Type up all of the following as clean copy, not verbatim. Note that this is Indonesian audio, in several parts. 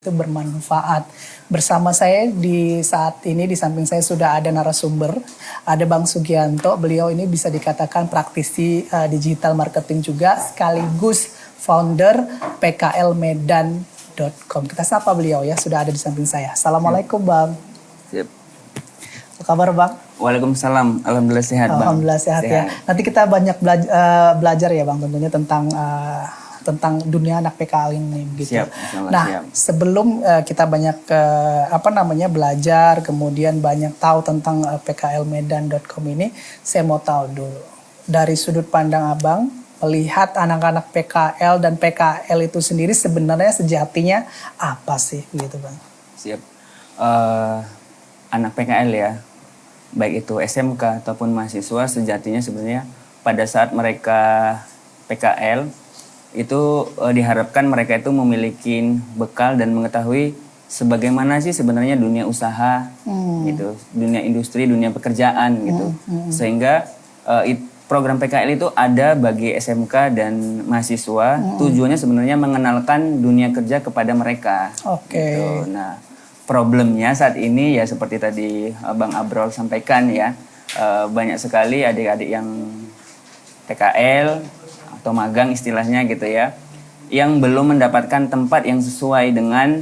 itu bermanfaat. Bersama saya di saat ini di samping saya sudah ada narasumber, ada Bang Sugianto. Beliau ini bisa dikatakan praktisi digital marketing juga, sekaligus founder pklmedan.com. Kita sapa beliau ya, sudah ada di samping saya. Assalamualaikum Bang. Siap. Apa kabar Bang? Waalaikumsalam, alhamdulillah sehat Bang. Alhamdulillah sehat ya. Nanti kita banyak belajar ya Bang tentunya tentang dunia anak PKL ini gitu. Siap, nah, siap. Sebelum kita banyak belajar, kemudian banyak tahu tentang pklmedan.com ini, saya mau tahu dulu dari sudut pandang Abang melihat anak-anak PKL dan PKL itu sendiri sebenarnya sejatinya apa sih gitu Bang? Siap. Anak PKL ya, baik itu SMK ataupun mahasiswa sejatinya sebenarnya pada saat mereka PKL itu diharapkan mereka itu memiliki bekal dan mengetahui sebagaimana sih sebenarnya dunia usaha gitu, dunia industri, dunia pekerjaan gitu. Sehingga program PKL itu ada bagi SMK dan mahasiswa. Tujuannya sebenarnya mengenalkan dunia kerja kepada mereka. Oke. Gitu. Nah, problemnya saat ini ya seperti tadi Bang Abrol sampaikan ya, banyak sekali adik-adik yang PKL atau magang istilahnya gitu ya, yang belum mendapatkan tempat yang sesuai dengan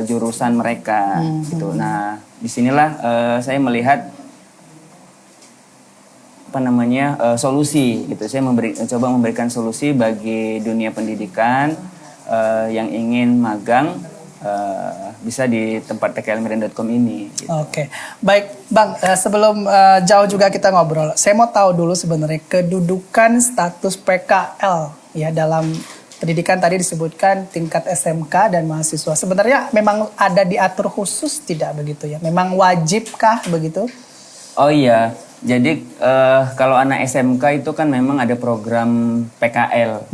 jurusan mereka gitu. Nah, disinilah saya melihat solusi gitu. Saya coba memberikan solusi bagi dunia pendidikan yang ingin magang bisa di tempat pklmedan.com ini. Gitu. Oke, baik Bang. Sebelum jauh juga kita ngobrol, saya mau tahu dulu sebenarnya kedudukan status PKL ya dalam pendidikan tadi disebutkan tingkat SMK dan mahasiswa. Sebenarnya memang ada diatur khusus tidak begitu ya? Memang wajibkah begitu? Oh iya, jadi kalau anak SMK itu kan memang ada program PKL,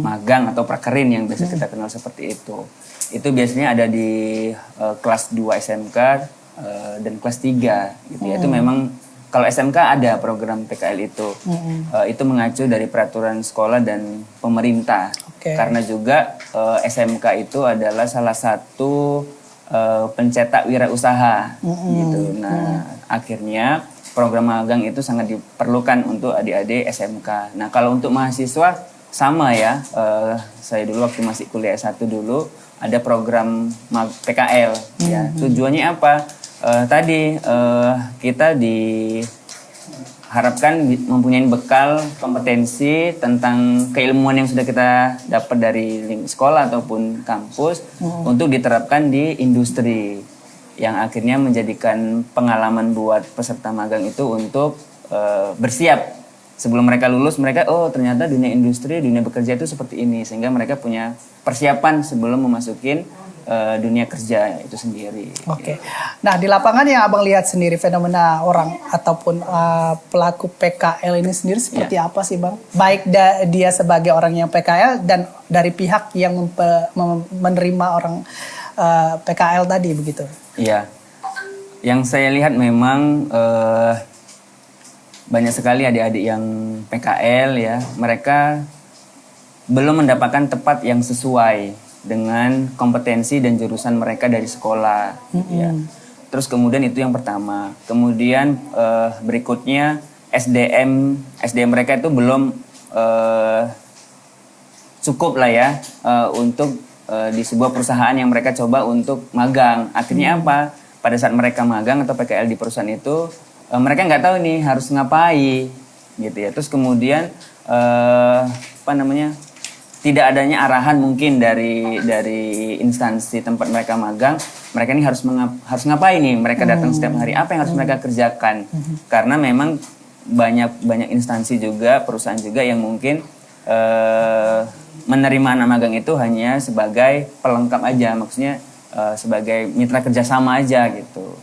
magang atau prakerin yang biasa kita kenal seperti itu. Itu biasanya ada di kelas 2 SMK dan kelas 3 gitu ya. Itu memang kalau SMK ada program PKL itu. Itu mengacu dari peraturan sekolah dan pemerintah. Okay. Karena juga SMK itu adalah salah satu pencetak wirausaha gitu. Nah, akhirnya program magang itu sangat diperlukan untuk adik-adik SMK. Nah, kalau untuk mahasiswa sama ya. Saya dulu waktu masih kuliah S1 dulu ada program PKL ya. Tujuannya apa? Kita diharapkan mempunyai bekal kompetensi tentang keilmuan yang sudah kita dapat dari sekolah ataupun kampus untuk diterapkan di industri yang akhirnya menjadikan pengalaman buat peserta magang itu untuk bersiap. Sebelum mereka lulus, mereka ternyata dunia industri, dunia bekerja itu seperti ini. Sehingga mereka punya persiapan sebelum memasukin dunia kerja itu sendiri. Oke. Nah, di lapangan yang Abang lihat sendiri fenomena orang ataupun pelaku PKL ini sendiri seperti apa sih Bang? Baik dia sebagai orang yang PKL dan dari pihak yang menerima orang PKL tadi begitu. Iya. Yang saya lihat memang banyak sekali adik-adik yang PKL ya, mereka belum mendapatkan tempat yang sesuai dengan kompetensi dan jurusan mereka dari sekolah. Ya. Terus kemudian itu yang pertama. Kemudian berikutnya SDM mereka itu belum cukup lah ya untuk di sebuah perusahaan yang mereka coba untuk magang. Akhirnya apa? Pada saat mereka magang atau PKL di perusahaan itu mereka nggak tahu nih harus ngapain gitu ya. Terus kemudian tidak adanya arahan mungkin dari instansi tempat mereka magang. Mereka ini harus ngapain nih? Mereka datang setiap hari, apa yang harus mereka kerjakan? Karena memang banyak instansi juga, perusahaan juga yang mungkin menerima anak magang itu hanya sebagai pelengkap aja, maksudnya sebagai mitra kerjasama aja gitu.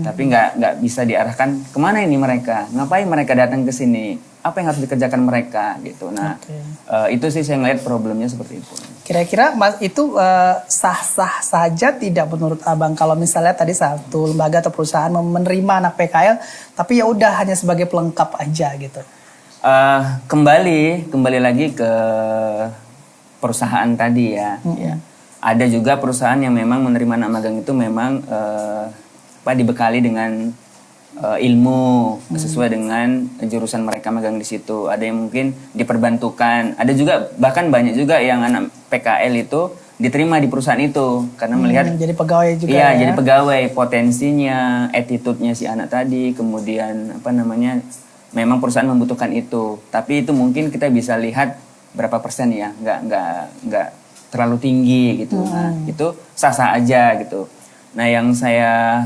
Tapi nggak bisa diarahkan kemana ini mereka, ngapain mereka datang ke sini, apa yang harus dikerjakan mereka gitu. Nah, itu sih saya ngeliat problemnya seperti itu. Kira-kira itu sah-sah saja tidak menurut Abang kalau misalnya tadi satu lembaga atau perusahaan menerima anak PKL, tapi ya udah hanya sebagai pelengkap aja gitu? Kembali lagi ke perusahaan tadi ya. ada juga perusahaan yang memang menerima anak magang itu memang dibekali dengan ilmu sesuai dengan jurusan mereka magang di situ. Ada yang mungkin diperbantukan. Ada juga bahkan banyak juga yang anak PKL itu diterima di perusahaan itu karena melihat jadi pegawai juga. Iya, jadi pegawai, potensinya, attitude-nya si anak tadi, kemudian memang perusahaan membutuhkan itu. Tapi itu mungkin kita bisa lihat berapa persen ya, nggak terlalu tinggi gitu. Nah, itu sah-sah aja gitu. Nah, yang saya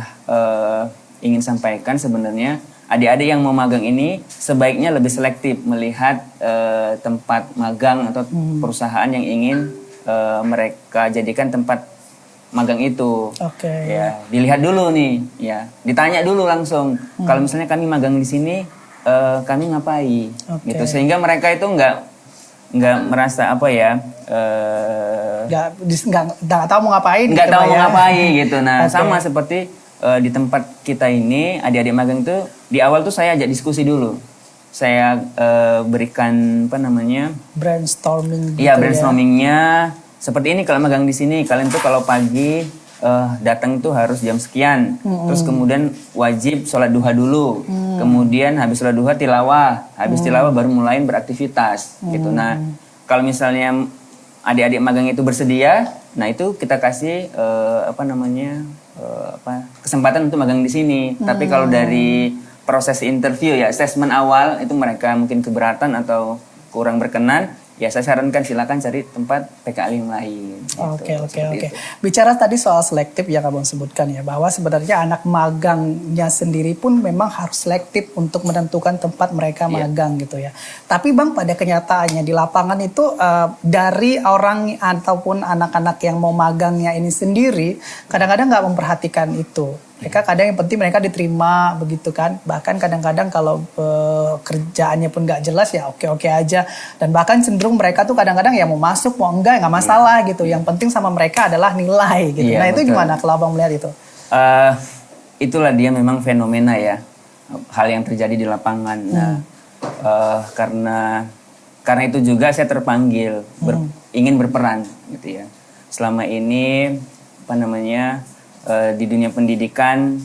ingin sampaikan sebenarnya adik-adik yang mau magang ini sebaiknya lebih selektif melihat tempat magang atau perusahaan yang ingin mereka jadikan tempat magang itu. Ya, dilihat dulu nih, ya, ditanya dulu langsung. Kalau misalnya kami magang di sini, kami ngapain? Gitu, sehingga mereka itu nggak merasa nggak tahu mau ngapain. Nggak tahu mau ngapain gitu. Nah, sama seperti di tempat kita ini, adik-adik magang itu di awal tuh saya ajak diskusi dulu. Saya berikan brainstorming. Iya, brainstormingnya seperti ini kalau magang di sini. Kalian tuh kalau pagi datang tuh harus jam sekian. Terus kemudian wajib sholat duha dulu. Kemudian habis sholat duha tilawah. Habis tilawah baru mulai beraktivitas gitu. Nah, kalau misalnya adik-adik magang itu bersedia, nah itu kita kasih kesempatan untuk magang di sini. Tapi kalau dari proses interview ya, assessment awal itu mereka mungkin keberatan atau kurang berkenan, ya saya sarankan silakan cari tempat PKL yang lain. Oke. Bicara tadi soal selektif yang Abang sebutkan ya, bahwa sebenarnya anak magangnya sendiri pun memang harus selektif untuk menentukan tempat mereka magang gitu ya. Tapi Bang, pada kenyataannya di lapangan itu dari orang ataupun anak-anak yang mau magangnya ini sendiri kadang-kadang nggak memperhatikan itu. Mereka kadang yang penting mereka diterima begitu kan. Bahkan kadang-kadang kalau kerjaannya pun nggak jelas ya oke-oke aja. Dan bahkan cenderung mereka tuh kadang-kadang ya mau masuk mau enggak nggak masalah gitu. Yang penting sama mereka adalah nilai gitu. Nah itu betul. Gimana kalau Abang melihat itu? Itulah dia memang fenomena ya. Hal yang terjadi di lapangan. Nah, karena itu juga saya terpanggil ingin berperan gitu ya. Selama ini di dunia pendidikan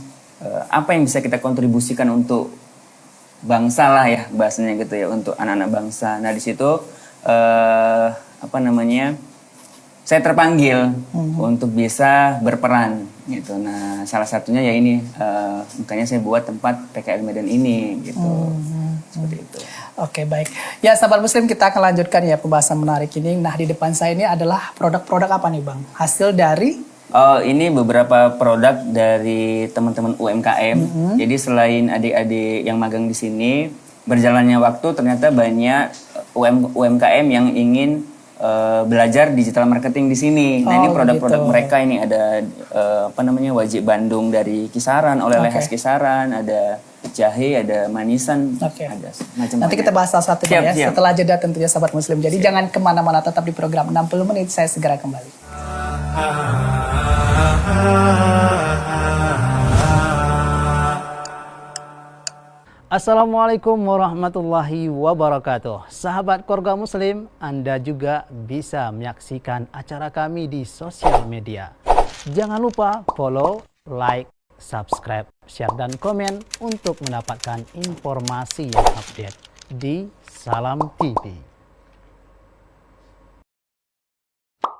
apa yang bisa kita kontribusikan untuk bangsa lah ya bahasanya gitu ya, untuk anak-anak bangsa. Nah di situ saya terpanggil untuk bisa berperan gitu. Nah salah satunya ya ini makanya saya buat tempat PKL Medan ini gitu. Seperti itu. Oke, baik. Ya sahabat muslim, kita akan lanjutkan ya pembahasan menarik ini. Nah di depan saya ini adalah produk-produk apa nih Bang? Hasil dari ini beberapa produk dari teman-teman UMKM. Jadi selain adik-adik yang magang di sini, berjalannya waktu ternyata banyak UMKM yang ingin belajar digital marketing di sini. Nah, ini produk-produk mereka ini ada wajib Bandung dari Kisaran, oleh-oleh khas Kisaran, ada jahe, ada manisan, ada macam-macam. Nanti kita bahas salah satu ya, setelah jeda tentunya sahabat muslim. Jadi jangan kemana-mana, tetap di program 60 menit, saya segera kembali. Assalamualaikum warahmatullahi wabarakatuh. Sahabat keluarga muslim, Anda juga bisa menyaksikan acara kami di sosial media. Jangan lupa follow, like, subscribe, share, dan komen untuk mendapatkan informasi yang update di Salam TV.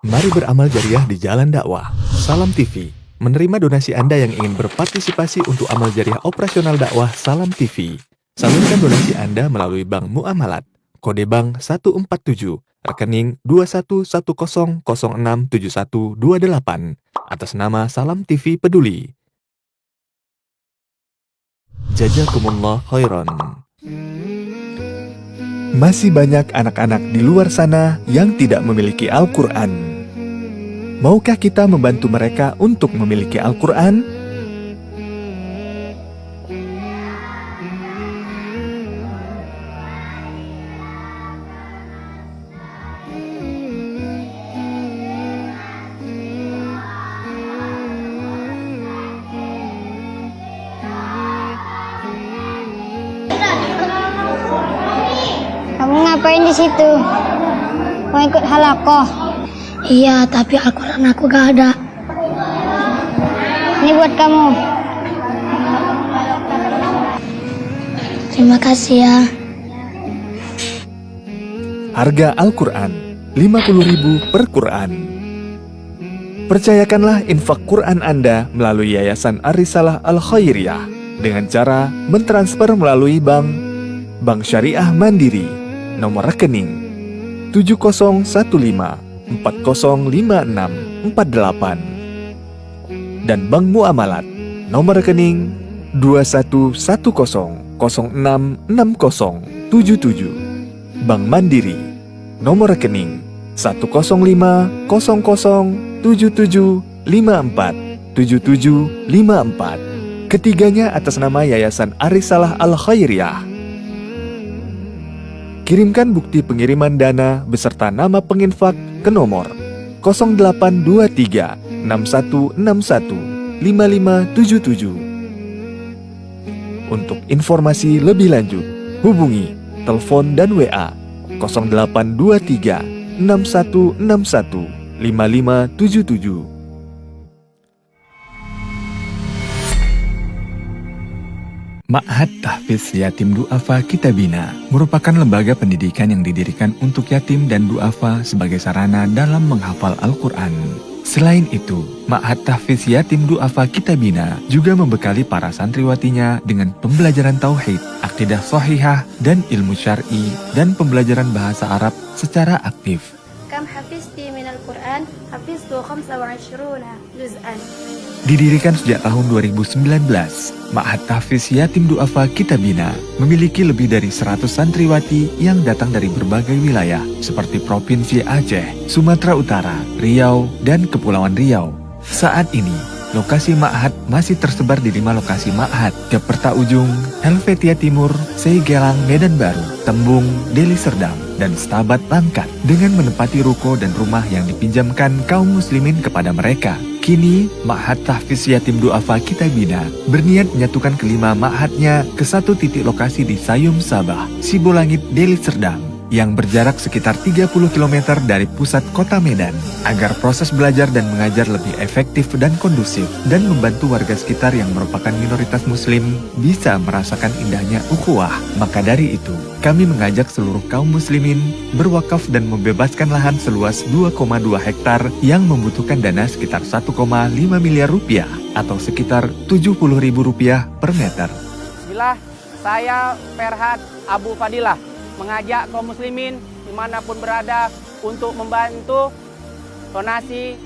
Mari beramal jariah di jalan dakwah. Salam TV menerima donasi Anda yang ingin berpartisipasi untuk amal jariah operasional dakwah Salam TV. Salurkan donasi Anda melalui Bank Muamalat, kode bank 147, rekening 2110067128, atas nama Salam TV Peduli. Jazakumullah khairan. Masih banyak anak-anak di luar sana yang tidak memiliki Al-Quran. Maukah kita membantu mereka untuk memiliki Al-Quran? Kamu ngapain di situ? Mau ikut halakoh? Iya, tapi Al-Quran aku gak ada. Ini buat kamu. Terima kasih ya. Harga Al-Quran, 50.000 per Quran. Percayakanlah infak Quran Anda melalui Yayasan Ar-Risalah Al-Khairiyah dengan cara mentransfer melalui Bank Syariah Mandiri, nomor rekening 7013405648 dan Bank Muamalat, nomor rekening 2110066077. Bank Mandiri, nomor rekening 1050077547754. Ketiganya atas nama Yayasan Ar-Risalah Al-Khairiyah. Kirimkan bukti pengiriman dana beserta nama penginfak ke nomor 0823 6161 5577. Untuk informasi lebih lanjut, hubungi telepon dan WA 0823 6161 5577. Ma'had Tahfiz Yatim Du'afa Kitabina merupakan lembaga pendidikan yang didirikan untuk yatim dan du'afa sebagai sarana dalam menghafal Al-Quran. Selain itu, Ma'had Tahfiz Yatim Du'afa Kitabina juga membekali para santriwatinya dengan pembelajaran tauhid, akidah shahihah, dan ilmu syar'i, dan pembelajaran bahasa Arab secara aktif. Kam hafizti minal Qur'an, hafiztu 25 juz'an. Didirikan sejak tahun 2019, Ma'had Tahfiz Yatim Du'afa Kitabina memiliki lebih dari 100 santriwati yang datang dari berbagai wilayah seperti Provinsi Aceh, Sumatera Utara, Riau, dan Kepulauan Riau. Saat ini, lokasi Ma'had masih tersebar di 5 lokasi Ma'had: Keperta Ujung, Helvetia Timur, Seigelang, Medan Baru, Tembung, Deli Serdang, dan Stabat Langkat dengan menempati ruko dan rumah yang dipinjamkan kaum muslimin kepada mereka. Kini, Ma'had Tahfiz Yatim Du'afa Kitabina berniat menyatukan kelima ma'hadnya ke satu titik lokasi di Sayum Sabah, Sibolangit, Deli Serdang, yang berjarak sekitar 30 km dari pusat kota Medan, agar proses belajar dan mengajar lebih efektif dan kondusif, dan membantu warga sekitar yang merupakan minoritas muslim bisa merasakan indahnya ukhuwah. Maka dari itu, kami mengajak seluruh kaum muslimin berwakaf dan membebaskan lahan seluas 2,2 hektar yang membutuhkan dana sekitar 1,5 miliar rupiah atau sekitar Rp70.000 per meter. Bismillah, saya Ferhat Abu Fadilah mengajak kaum muslimin dimanapun berada untuk membantu donasi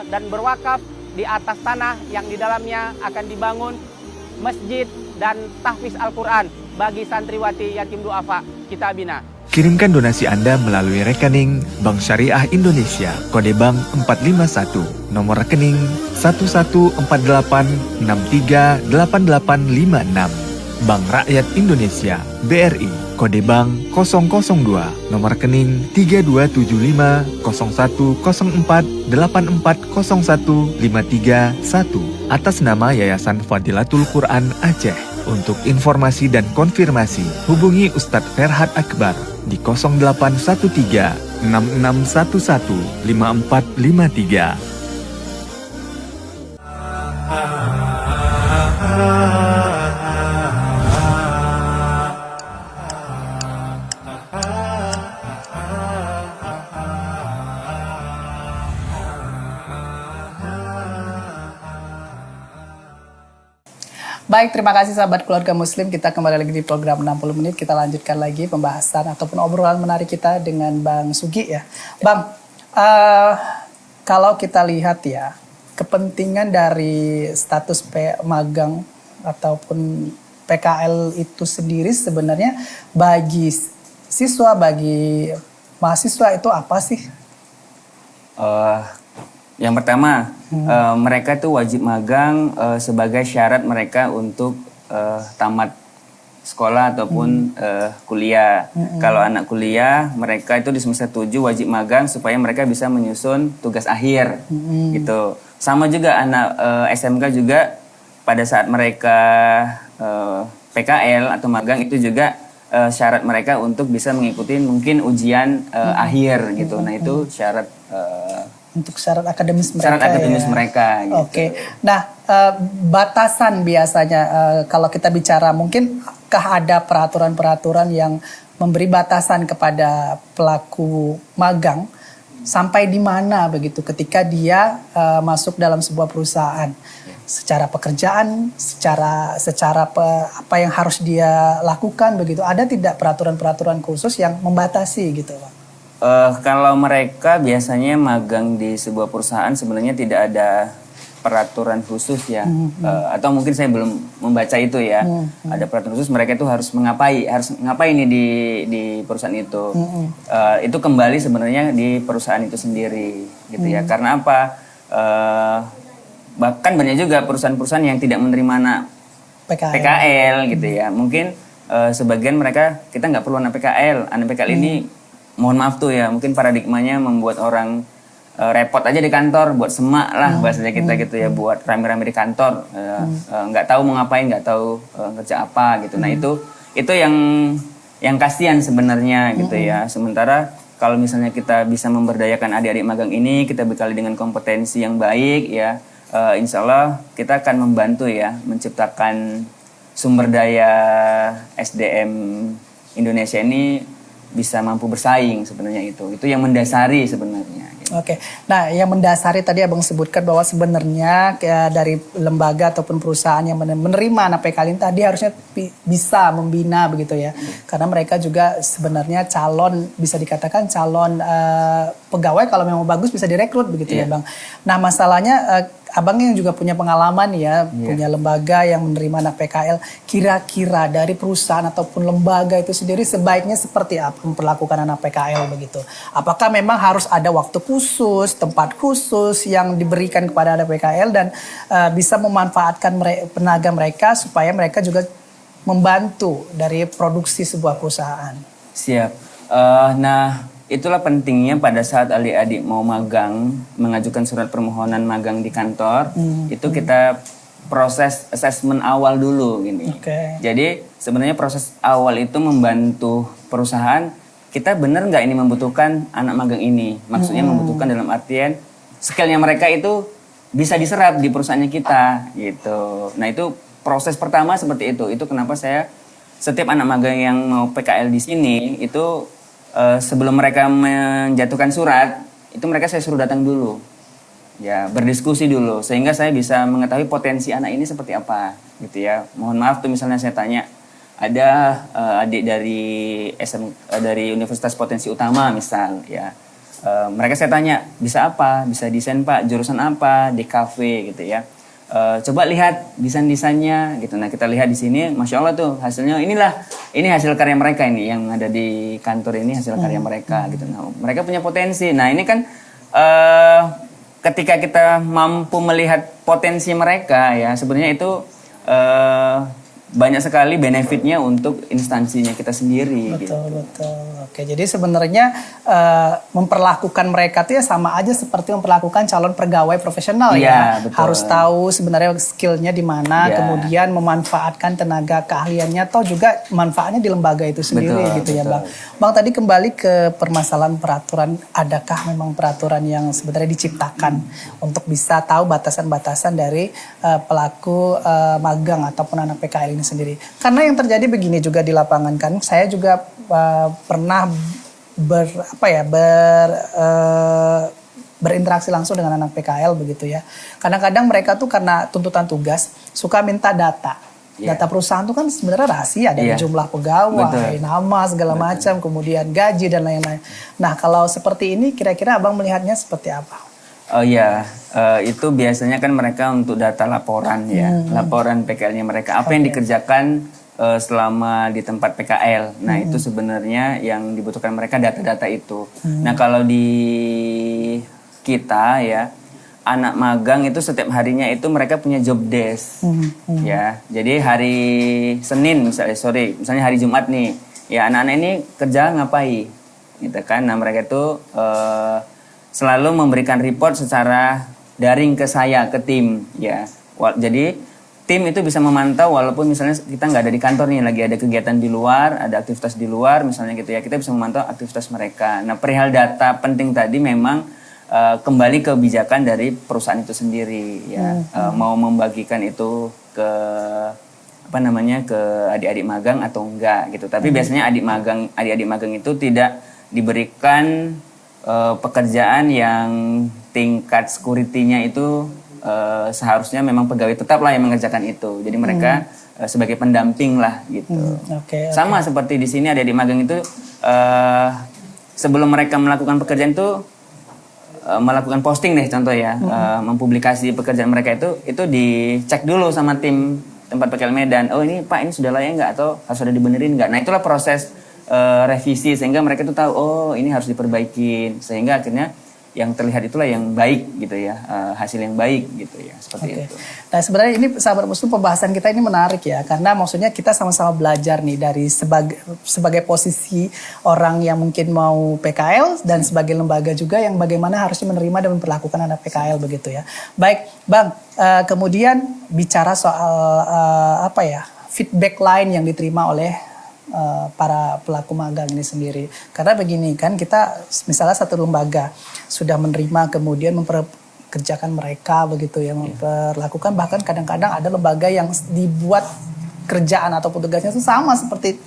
dan berwakaf di atas tanah yang di dalamnya akan dibangun masjid dan tahfiz Al-Quran bagi santriwati yatim du'afa Kitabina. Kirimkan donasi Anda melalui rekening Bank Syariah Indonesia, kode bank 451, nomor rekening 1148638856. Bank Rakyat Indonesia, BRI, kode bank 002, nomor rekening 32750148401531 atas nama Yayasan Fadilatul Quran Aceh. Untuk informasi dan konfirmasi, hubungi Ustadz Ferhat Akbar di 0813 6611 5453. Baik, terima kasih sahabat keluarga muslim. Kita kembali lagi di program 60 menit. Kita lanjutkan lagi pembahasan ataupun obrolan menarik kita dengan Bang Sugi ya. Bang, kalau kita lihat ya, kepentingan dari status magang ataupun PKL itu sendiri sebenarnya bagi siswa, bagi mahasiswa itu apa sih? Yang pertama, mereka tuh wajib magang sebagai syarat mereka untuk tamat sekolah ataupun kuliah. Kalau anak kuliah, mereka itu di semester 7 wajib magang supaya mereka bisa menyusun tugas akhir. Gitu. Sama juga anak SMK juga pada saat mereka PKL atau magang itu juga syarat mereka untuk bisa mengikuti mungkin ujian akhir gitu. Nah itu syarat Untuk syarat akademis mereka. syarat akademis ya. mereka. Gitu. Oke. Nah, batasan biasanya kalau kita bicara mungkinkah ada peraturan-peraturan yang memberi batasan kepada pelaku magang sampai di mana begitu ketika dia masuk dalam sebuah perusahaan, secara pekerjaan, secara apa yang harus dia lakukan begitu, ada tidak peraturan-peraturan khusus yang membatasi gitu, Pak? Kalau mereka biasanya magang di sebuah perusahaan sebenarnya tidak ada peraturan khusus ya, atau mungkin saya belum membaca itu ya. Ada peraturan khusus mereka itu harus ngapain nih di perusahaan itu. Itu kembali sebenarnya di perusahaan itu sendiri gitu ya. Karena apa? Bahkan banyak juga perusahaan-perusahaan yang tidak menerima anak PKL gitu ya. Mungkin sebagian mereka kita nggak perlu anak PKL. Anak PKL ini mohon maaf tuh ya, mungkin paradigmanya membuat orang repot aja di kantor, buat semak lah bahasanya kita gitu ya, buat rame-rame di kantor, nggak tahu mau ngapain, nggak tahu kerja apa gitu. Nah itu yang kasihan sebenarnya gitu ya. Sementara kalau misalnya kita bisa memberdayakan adik-adik magang ini, kita bekali dengan kompetensi yang baik ya, insya Allah kita akan membantu ya menciptakan sumber daya SDM Indonesia ini bisa mampu bersaing sebenarnya itu yang mendasari sebenarnya. Oke, nah yang mendasari tadi abang sebutkan bahwa sebenarnya dari lembaga ataupun perusahaan yang menerima anak PKL ini tadi harusnya bisa membina begitu ya, karena mereka juga sebenarnya calon, bisa dikatakan calon pegawai kalau memang bagus bisa direkrut begitu ya bang. Nah masalahnya abang yang juga punya pengalaman ya, punya lembaga yang menerima anak PKL, kira-kira dari perusahaan ataupun lembaga itu sendiri sebaiknya seperti apa memperlakukan anak PKL begitu? Apakah memang harus ada waktu khusus, tempat khusus yang diberikan kepada anak PKL dan bisa memanfaatkan tenaga mereka supaya mereka juga membantu dari produksi sebuah perusahaan? Siap. Nah, itulah pentingnya pada saat adik-adik mau magang, mengajukan surat permohonan magang di kantor, itu kita proses assessment awal dulu gini. Jadi sebenarnya proses awal itu membantu perusahaan, kita benar nggak ini membutuhkan anak magang ini. Maksudnya membutuhkan dalam artian skillnya mereka itu bisa diserap di perusahaannya kita gitu. Nah itu proses pertama seperti itu. Itu kenapa saya setiap anak magang yang mau PKL di sini itu sebelum mereka menjatuhkan surat, itu mereka saya suruh datang dulu. Ya, berdiskusi dulu sehingga saya bisa mengetahui potensi anak ini seperti apa gitu ya. Mohon maaf tuh misalnya saya tanya, ada adik dari dari Universitas Potensi Utama misal ya. Mereka saya tanya, bisa apa? Bisa desain Pak, jurusan apa? DKV gitu ya. Coba lihat desain-desainnya gitu. Nah kita lihat di sini, masya Allah tuh hasilnya ini hasil karya mereka ini yang ada di kantor ini hasil karya mereka gitu. Nah mereka punya potensi. Nah ini kan ketika kita mampu melihat potensi mereka ya sebenarnya itu banyak sekali benefitnya untuk instansinya kita sendiri. Betul. Oke, jadi sebenarnya memperlakukan mereka tuh ya sama aja seperti memperlakukan calon pegawai profesional ya. Betul. Harus tahu sebenarnya skillnya di mana, kemudian memanfaatkan tenaga keahliannya atau juga manfaatnya di lembaga itu sendiri gitu ya bang. Bang tadi kembali ke permasalahan peraturan, adakah memang peraturan yang sebenarnya diciptakan untuk bisa tahu batasan-batasan dari pelaku magang ataupun anak PKL ini sendiri? Karena yang terjadi begini juga di lapangan kan, saya juga pernah berinteraksi langsung dengan anak PKL begitu ya. Kadang-kadang mereka tuh karena tuntutan tugas suka minta data. Data perusahaan tuh kan sebenarnya rahasia, dari jumlah pegawai, nama segala macam, kemudian gaji dan lain-lain. Nah kalau seperti ini kira-kira abang melihatnya seperti apa? Oh iya, itu biasanya kan mereka untuk data laporan ya, laporan PKL-nya mereka. Apa yang dikerjakan selama di tempat PKL. Nah itu sebenarnya yang dibutuhkan mereka data-data itu. Nah kalau di kita ya, anak magang itu setiap harinya itu mereka punya job desk. Ya, jadi hari Senin misalnya hari Jumat nih, ya anak-anak ini kerja ngapain, gitu kan? Nah mereka itu selalu memberikan report secara daring ke saya, ke tim ya. Jadi tim itu bisa memantau walaupun misalnya kita nggak ada di kantor nih, lagi ada kegiatan di luar, ada aktivitas di luar misalnya gitu ya, kita bisa memantau aktivitas mereka. Nah, perihal data penting tadi memang kembali ke kebijakan dari perusahaan itu sendiri ya. Mau membagikan itu ke ke adik-adik magang atau enggak gitu. Tapi biasanya adik-adik magang itu tidak diberikan pekerjaan yang tingkat security-nya itu seharusnya memang pegawai tetap lah yang mengerjakan itu. Jadi mereka sebagai pendamping lah gitu. Sama seperti di sini adik-adik magang itu sebelum mereka melakukan pekerjaan itu melakukan posting deh contoh ya, mempublikasi pekerjaan mereka itu dicek dulu sama tim tempat PKL Medan. Oh ini Pak, ini sudah layak nggak atau harus ada dibenerin nggak? Nah itulah proses revisi sehingga mereka tuh tahu oh ini harus diperbaikin, sehingga akhirnya yang terlihat itulah yang baik gitu ya, hasil yang baik gitu ya, seperti itu. Nah sebenarnya ini sahabat muslim, pembahasan kita ini menarik ya, karena maksudnya kita sama-sama belajar nih dari sebagai posisi orang yang mungkin mau PKL dan sebagai lembaga juga yang bagaimana harusnya menerima dan memperlakukan anak PKL begitu ya. Baik Bang, kemudian bicara soal feedback lain yang diterima oleh para pelaku magang ini sendiri. Karena begini kan, kita misalnya satu lembaga sudah menerima kemudian memperkerjakan mereka begitu ya, memperlakukan, bahkan kadang-kadang ada lembaga yang dibuat kerjaan atau tugasnya itu sama seperti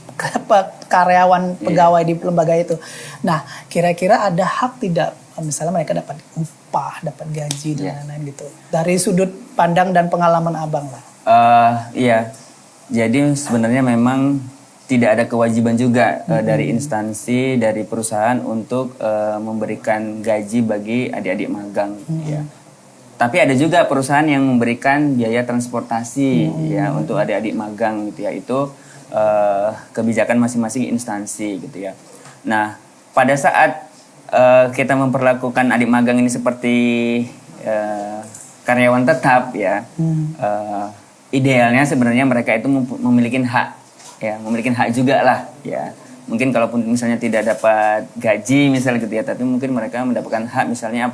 karyawan pegawai di lembaga itu. Nah, kira-kira ada hak tidak misalnya mereka dapat upah, dapat gaji dan lain-lain gitu. Dari sudut pandang dan pengalaman Abang lah. Iya. Jadi sebenarnya memang tidak ada kewajiban juga dari instansi, dari perusahaan untuk memberikan gaji bagi adik-adik magang. Ya. Tapi ada juga perusahaan yang memberikan biaya transportasi ya untuk adik-adik magang gitu ya. Itu kebijakan masing-masing instansi gitu ya. Nah, pada saat kita memperlakukan adik magang ini seperti karyawan tetap ya, idealnya sebenarnya mereka itu memiliki hak. Ya, memiliki hak juga lah ya. Mungkin kalaupun misalnya tidak dapat gaji misalnya gitu ya, tapi mungkin mereka mendapatkan hak misalnya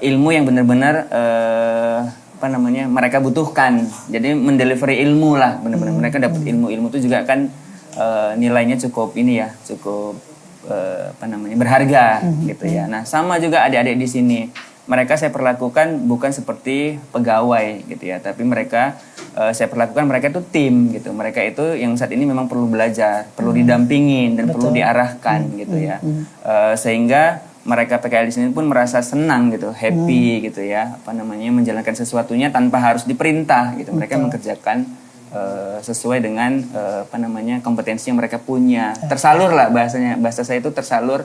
ilmu yang benar-benar mereka butuhkan. Jadi mendelivery ilmu lah, benar-benar mereka dapat ilmu itu juga kan nilainya cukup berharga gitu ya. Nah, sama juga adik-adik di sini. Mereka saya perlakukan bukan seperti pegawai gitu ya, tapi mereka saya perlakukan mereka itu tim gitu. Mereka itu yang saat ini memang perlu belajar, perlu didampingin dan perlu diarahkan gitu ya. Sehingga mereka PKL di sini pun merasa senang gitu, happy gitu ya, menjalankan sesuatunya tanpa harus diperintah gitu. Mereka mengerjakan sesuai dengan kompetensi yang mereka punya. Tersalur lah bahasa saya itu tersalur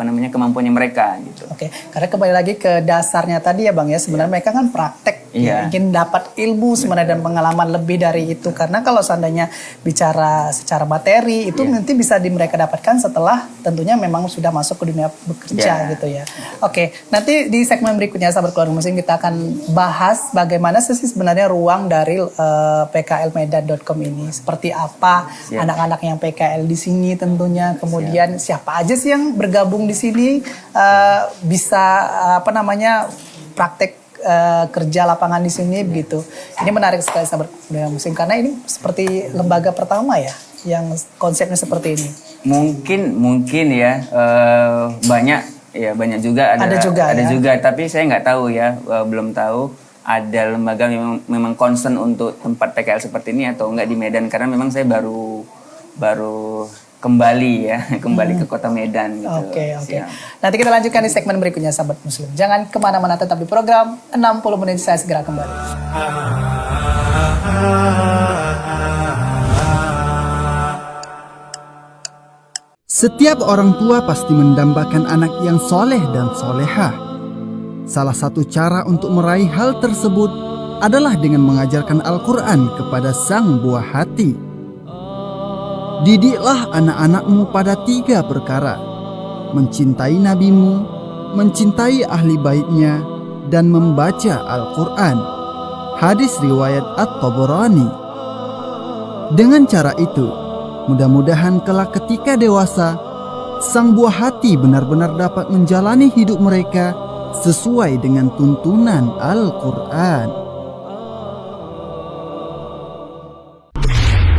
kemampuannya mereka gitu. Oke, karena kembali lagi ke dasarnya tadi ya Bang ya, sebenarnya mereka kan praktek, ingin dapat ilmu sebenarnya dan pengalaman lebih dari itu. Karena kalau seandainya bicara secara materi itu nanti bisa mereka dapatkan setelah tentunya memang sudah masuk ke dunia bekerja gitu ya. Oke, nanti di segmen berikutnya sahabat keluarga muslim kita akan bahas bagaimana sih sebenarnya ruang dari pklmedan.com ini. Seperti apa anak-anak yang PKL di sini tentunya, kemudian siapa aja sih yang bergabung di sini bisa praktek kerja lapangan di sini begitu. Ini menarik sekali sahabat muslim karena ini seperti lembaga pertama ya yang konsepnya seperti ini. Mungkin ya banyak juga ada juga tapi saya nggak tahu ya, belum tahu ada lembaga yang memang concern untuk tempat PKL seperti ini atau enggak di Medan, karena memang saya baru kembali ke kota Medan gitu. Oke. Nanti kita lanjutkan di segmen berikutnya sahabat muslim. Jangan kemana-mana, tetap di program 60 menit, saya segera kembali. Setiap orang tua pasti mendambakan anak yang soleh dan solehah. Salah satu cara untuk meraih hal tersebut adalah dengan mengajarkan Al-Quran kepada sang buah hati. Didiklah anak-anakmu pada 3 perkara: mencintai nabimu, mencintai ahli baitnya, dan membaca Al-Quran. Hadis riwayat At-Tabarani. Dengan cara itu, mudah-mudahan kelak ketika dewasa, sang buah hati benar-benar dapat menjalani hidup mereka sesuai dengan tuntunan Al-Quran.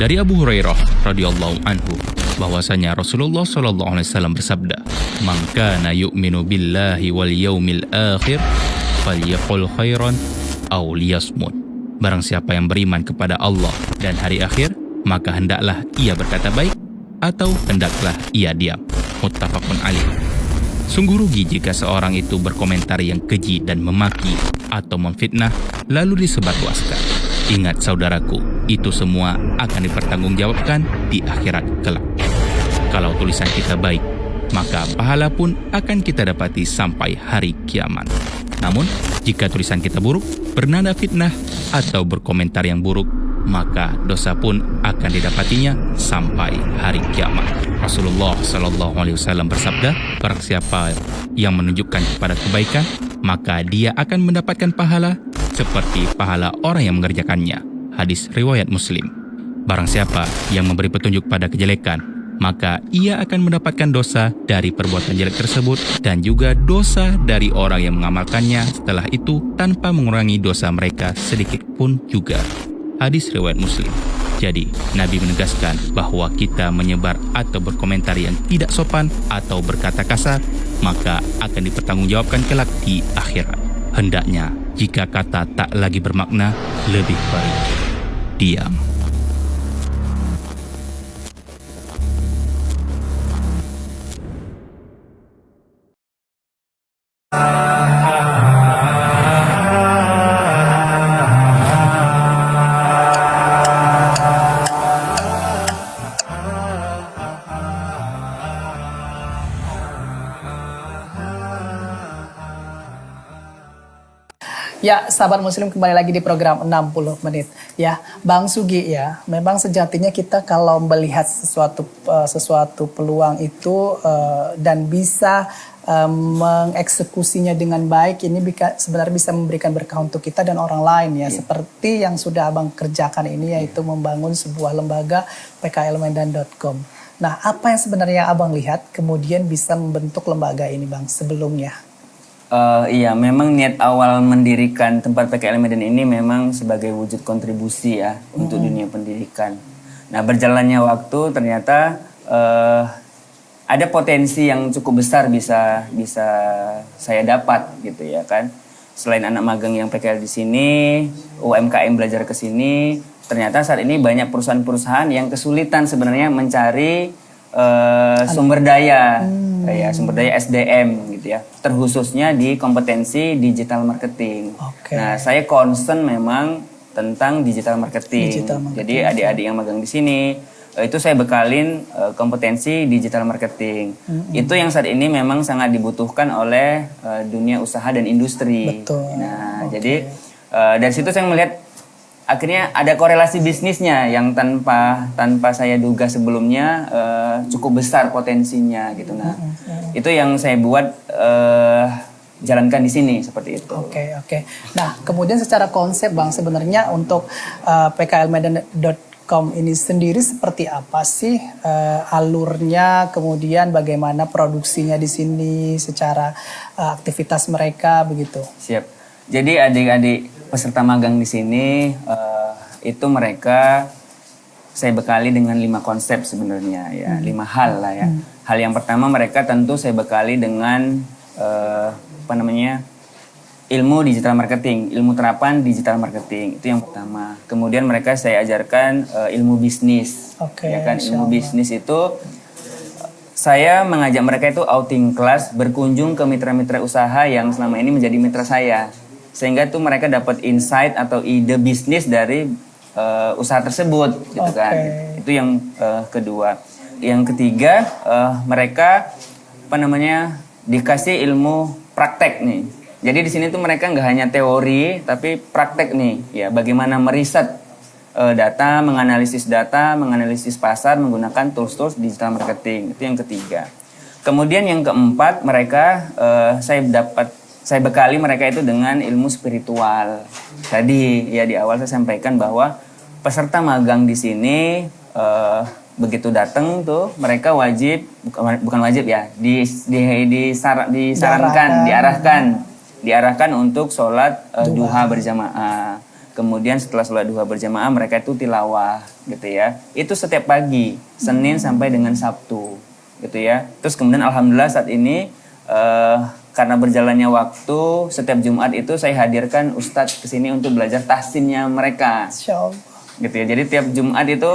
Dari Abu Hurairah radhiyallahu anhu bahwasanya Rasulullah sallallahu alaihi wasallam bersabda, "Man kana yu'minu billahi wal yaumil akhir falyaqul khairan aw liyasmut." Barang siapa yang beriman kepada Allah dan hari akhir, maka hendaklah ia berkata baik atau hendaklah ia diam. Muttafaqun alaih. Sungguh rugi jika seorang itu berkomentar yang keji dan memaki atau memfitnah lalu disebarluaskan. Ingat saudaraku, itu semua akan dipertanggungjawabkan di akhirat kelak. Kalau tulisan kita baik, maka pahala pun akan kita dapati sampai hari kiamat. Namun, jika tulisan kita buruk, bernada fitnah, atau berkomentar yang buruk, maka dosa pun akan didapatinya sampai hari kiamat. Rasulullah SAW bersabda, barang siapa yang menunjukkan kepada kebaikan, maka dia akan mendapatkan pahala seperti pahala orang yang mengerjakannya. Hadis riwayat Muslim. Barang siapa yang memberi petunjuk pada kejelekan, maka ia akan mendapatkan dosa dari perbuatan jelek tersebut dan juga dosa dari orang yang mengamalkannya setelah itu tanpa mengurangi dosa mereka sedikit pun juga. Hadis riwayat Muslim. Jadi, Nabi menegaskan bahwa kita menyebar atau berkomentar yang tidak sopan atau berkata kasar, maka akan dipertanggungjawabkan kelak di akhirat. Hendaknya, jika kata tak lagi bermakna, lebih baik diam. Ya, sahabat muslim, kembali lagi di program 60 menit. Ya, Bang Sugi, ya, memang sejatinya kita kalau melihat sesuatu peluang itu dan bisa mengeksekusinya dengan baik, ini sebenarnya bisa memberikan berkah untuk kita dan orang lain ya. Seperti yang sudah Abang kerjakan ini, yaitu membangun sebuah lembaga pklmedan.com. Nah, apa yang sebenarnya Abang lihat kemudian bisa membentuk lembaga ini, Bang, sebelumnya? Iya, memang niat awal mendirikan tempat PKL Medan ini memang sebagai wujud kontribusi ya untuk dunia pendidikan. Nah, berjalannya waktu ternyata ada potensi yang cukup besar bisa saya dapat gitu ya kan. Selain anak magang yang PKL di sini, UMKM belajar ke sini, ternyata saat ini banyak perusahaan-perusahaan yang kesulitan sebenarnya mencari sumber daya, sumber daya SDM gitu ya, terkhususnya di kompetensi digital marketing. Nah, saya concern memang tentang digital marketing. Jadi adik-adik yang magang di sini itu saya bekalin kompetensi digital marketing. Itu yang saat ini memang sangat dibutuhkan oleh dunia usaha dan industri. Nah, jadi dari situ saya melihat akhirnya ada korelasi bisnisnya yang tanpa saya duga sebelumnya cukup besar potensinya gitu. Nah, itu yang saya buat jalankan di sini seperti itu. Oke. Nah, kemudian secara konsep Bang, sebenarnya untuk pklmedan.com ini sendiri seperti apa sih alurnya, kemudian bagaimana produksinya di sini, secara aktivitas mereka begitu. Siap. Jadi adik-adik peserta magang di sini itu mereka saya bekali dengan 5 konsep sebenarnya ya, 5 hal lah ya. Hal yang pertama mereka tentu saya bekali dengan ilmu digital marketing, ilmu terapan digital marketing, itu yang pertama. Kemudian mereka saya ajarkan ilmu bisnis. Ya kan, ilmu bisnis itu saya mengajak mereka itu outing class, berkunjung ke mitra-mitra usaha yang selama ini menjadi mitra saya. Sehingga tuh mereka dapat insight atau ide bisnis dari usaha tersebut gitu kan. Itu yang kedua. Yang ketiga, mereka dikasih ilmu praktek nih. Jadi di sini tuh mereka nggak hanya teori tapi praktek nih ya, bagaimana meriset data, menganalisis pasar menggunakan tools-tools digital marketing. Itu yang ketiga. Kemudian yang keempat, mereka saya bekali mereka itu dengan ilmu spiritual. Tadi ya di awal saya sampaikan bahwa peserta magang di sini begitu datang tuh mereka wajib, bukan wajib ya, diarahkan untuk sholat duha berjamaah. Kemudian setelah sholat duha berjamaah mereka itu tilawah gitu ya. Itu setiap pagi, Senin sampai dengan Sabtu gitu ya. Terus kemudian alhamdulillah saat ini karena berjalannya waktu, setiap Jumat itu saya hadirkan ustadz ke sini untuk belajar tahsinnya mereka. Insya Allah. Gitu ya. Jadi tiap Jumat itu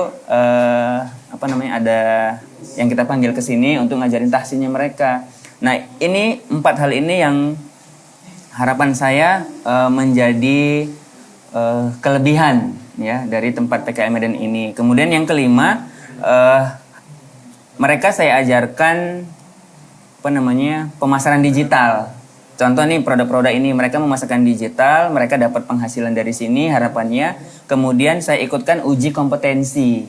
ada yang kita panggil ke sini untuk ngajarin tahsinnya mereka. Nah, ini 4 hal ini yang harapan saya menjadi kelebihan ya dari tempat PKL Medan ini. Kemudian yang kelima, mereka saya ajarkan pemasaran digital. Contoh nih produk-produk ini mereka memasarkan digital, mereka dapat penghasilan dari sini harapannya. Kemudian saya ikutkan uji kompetensi.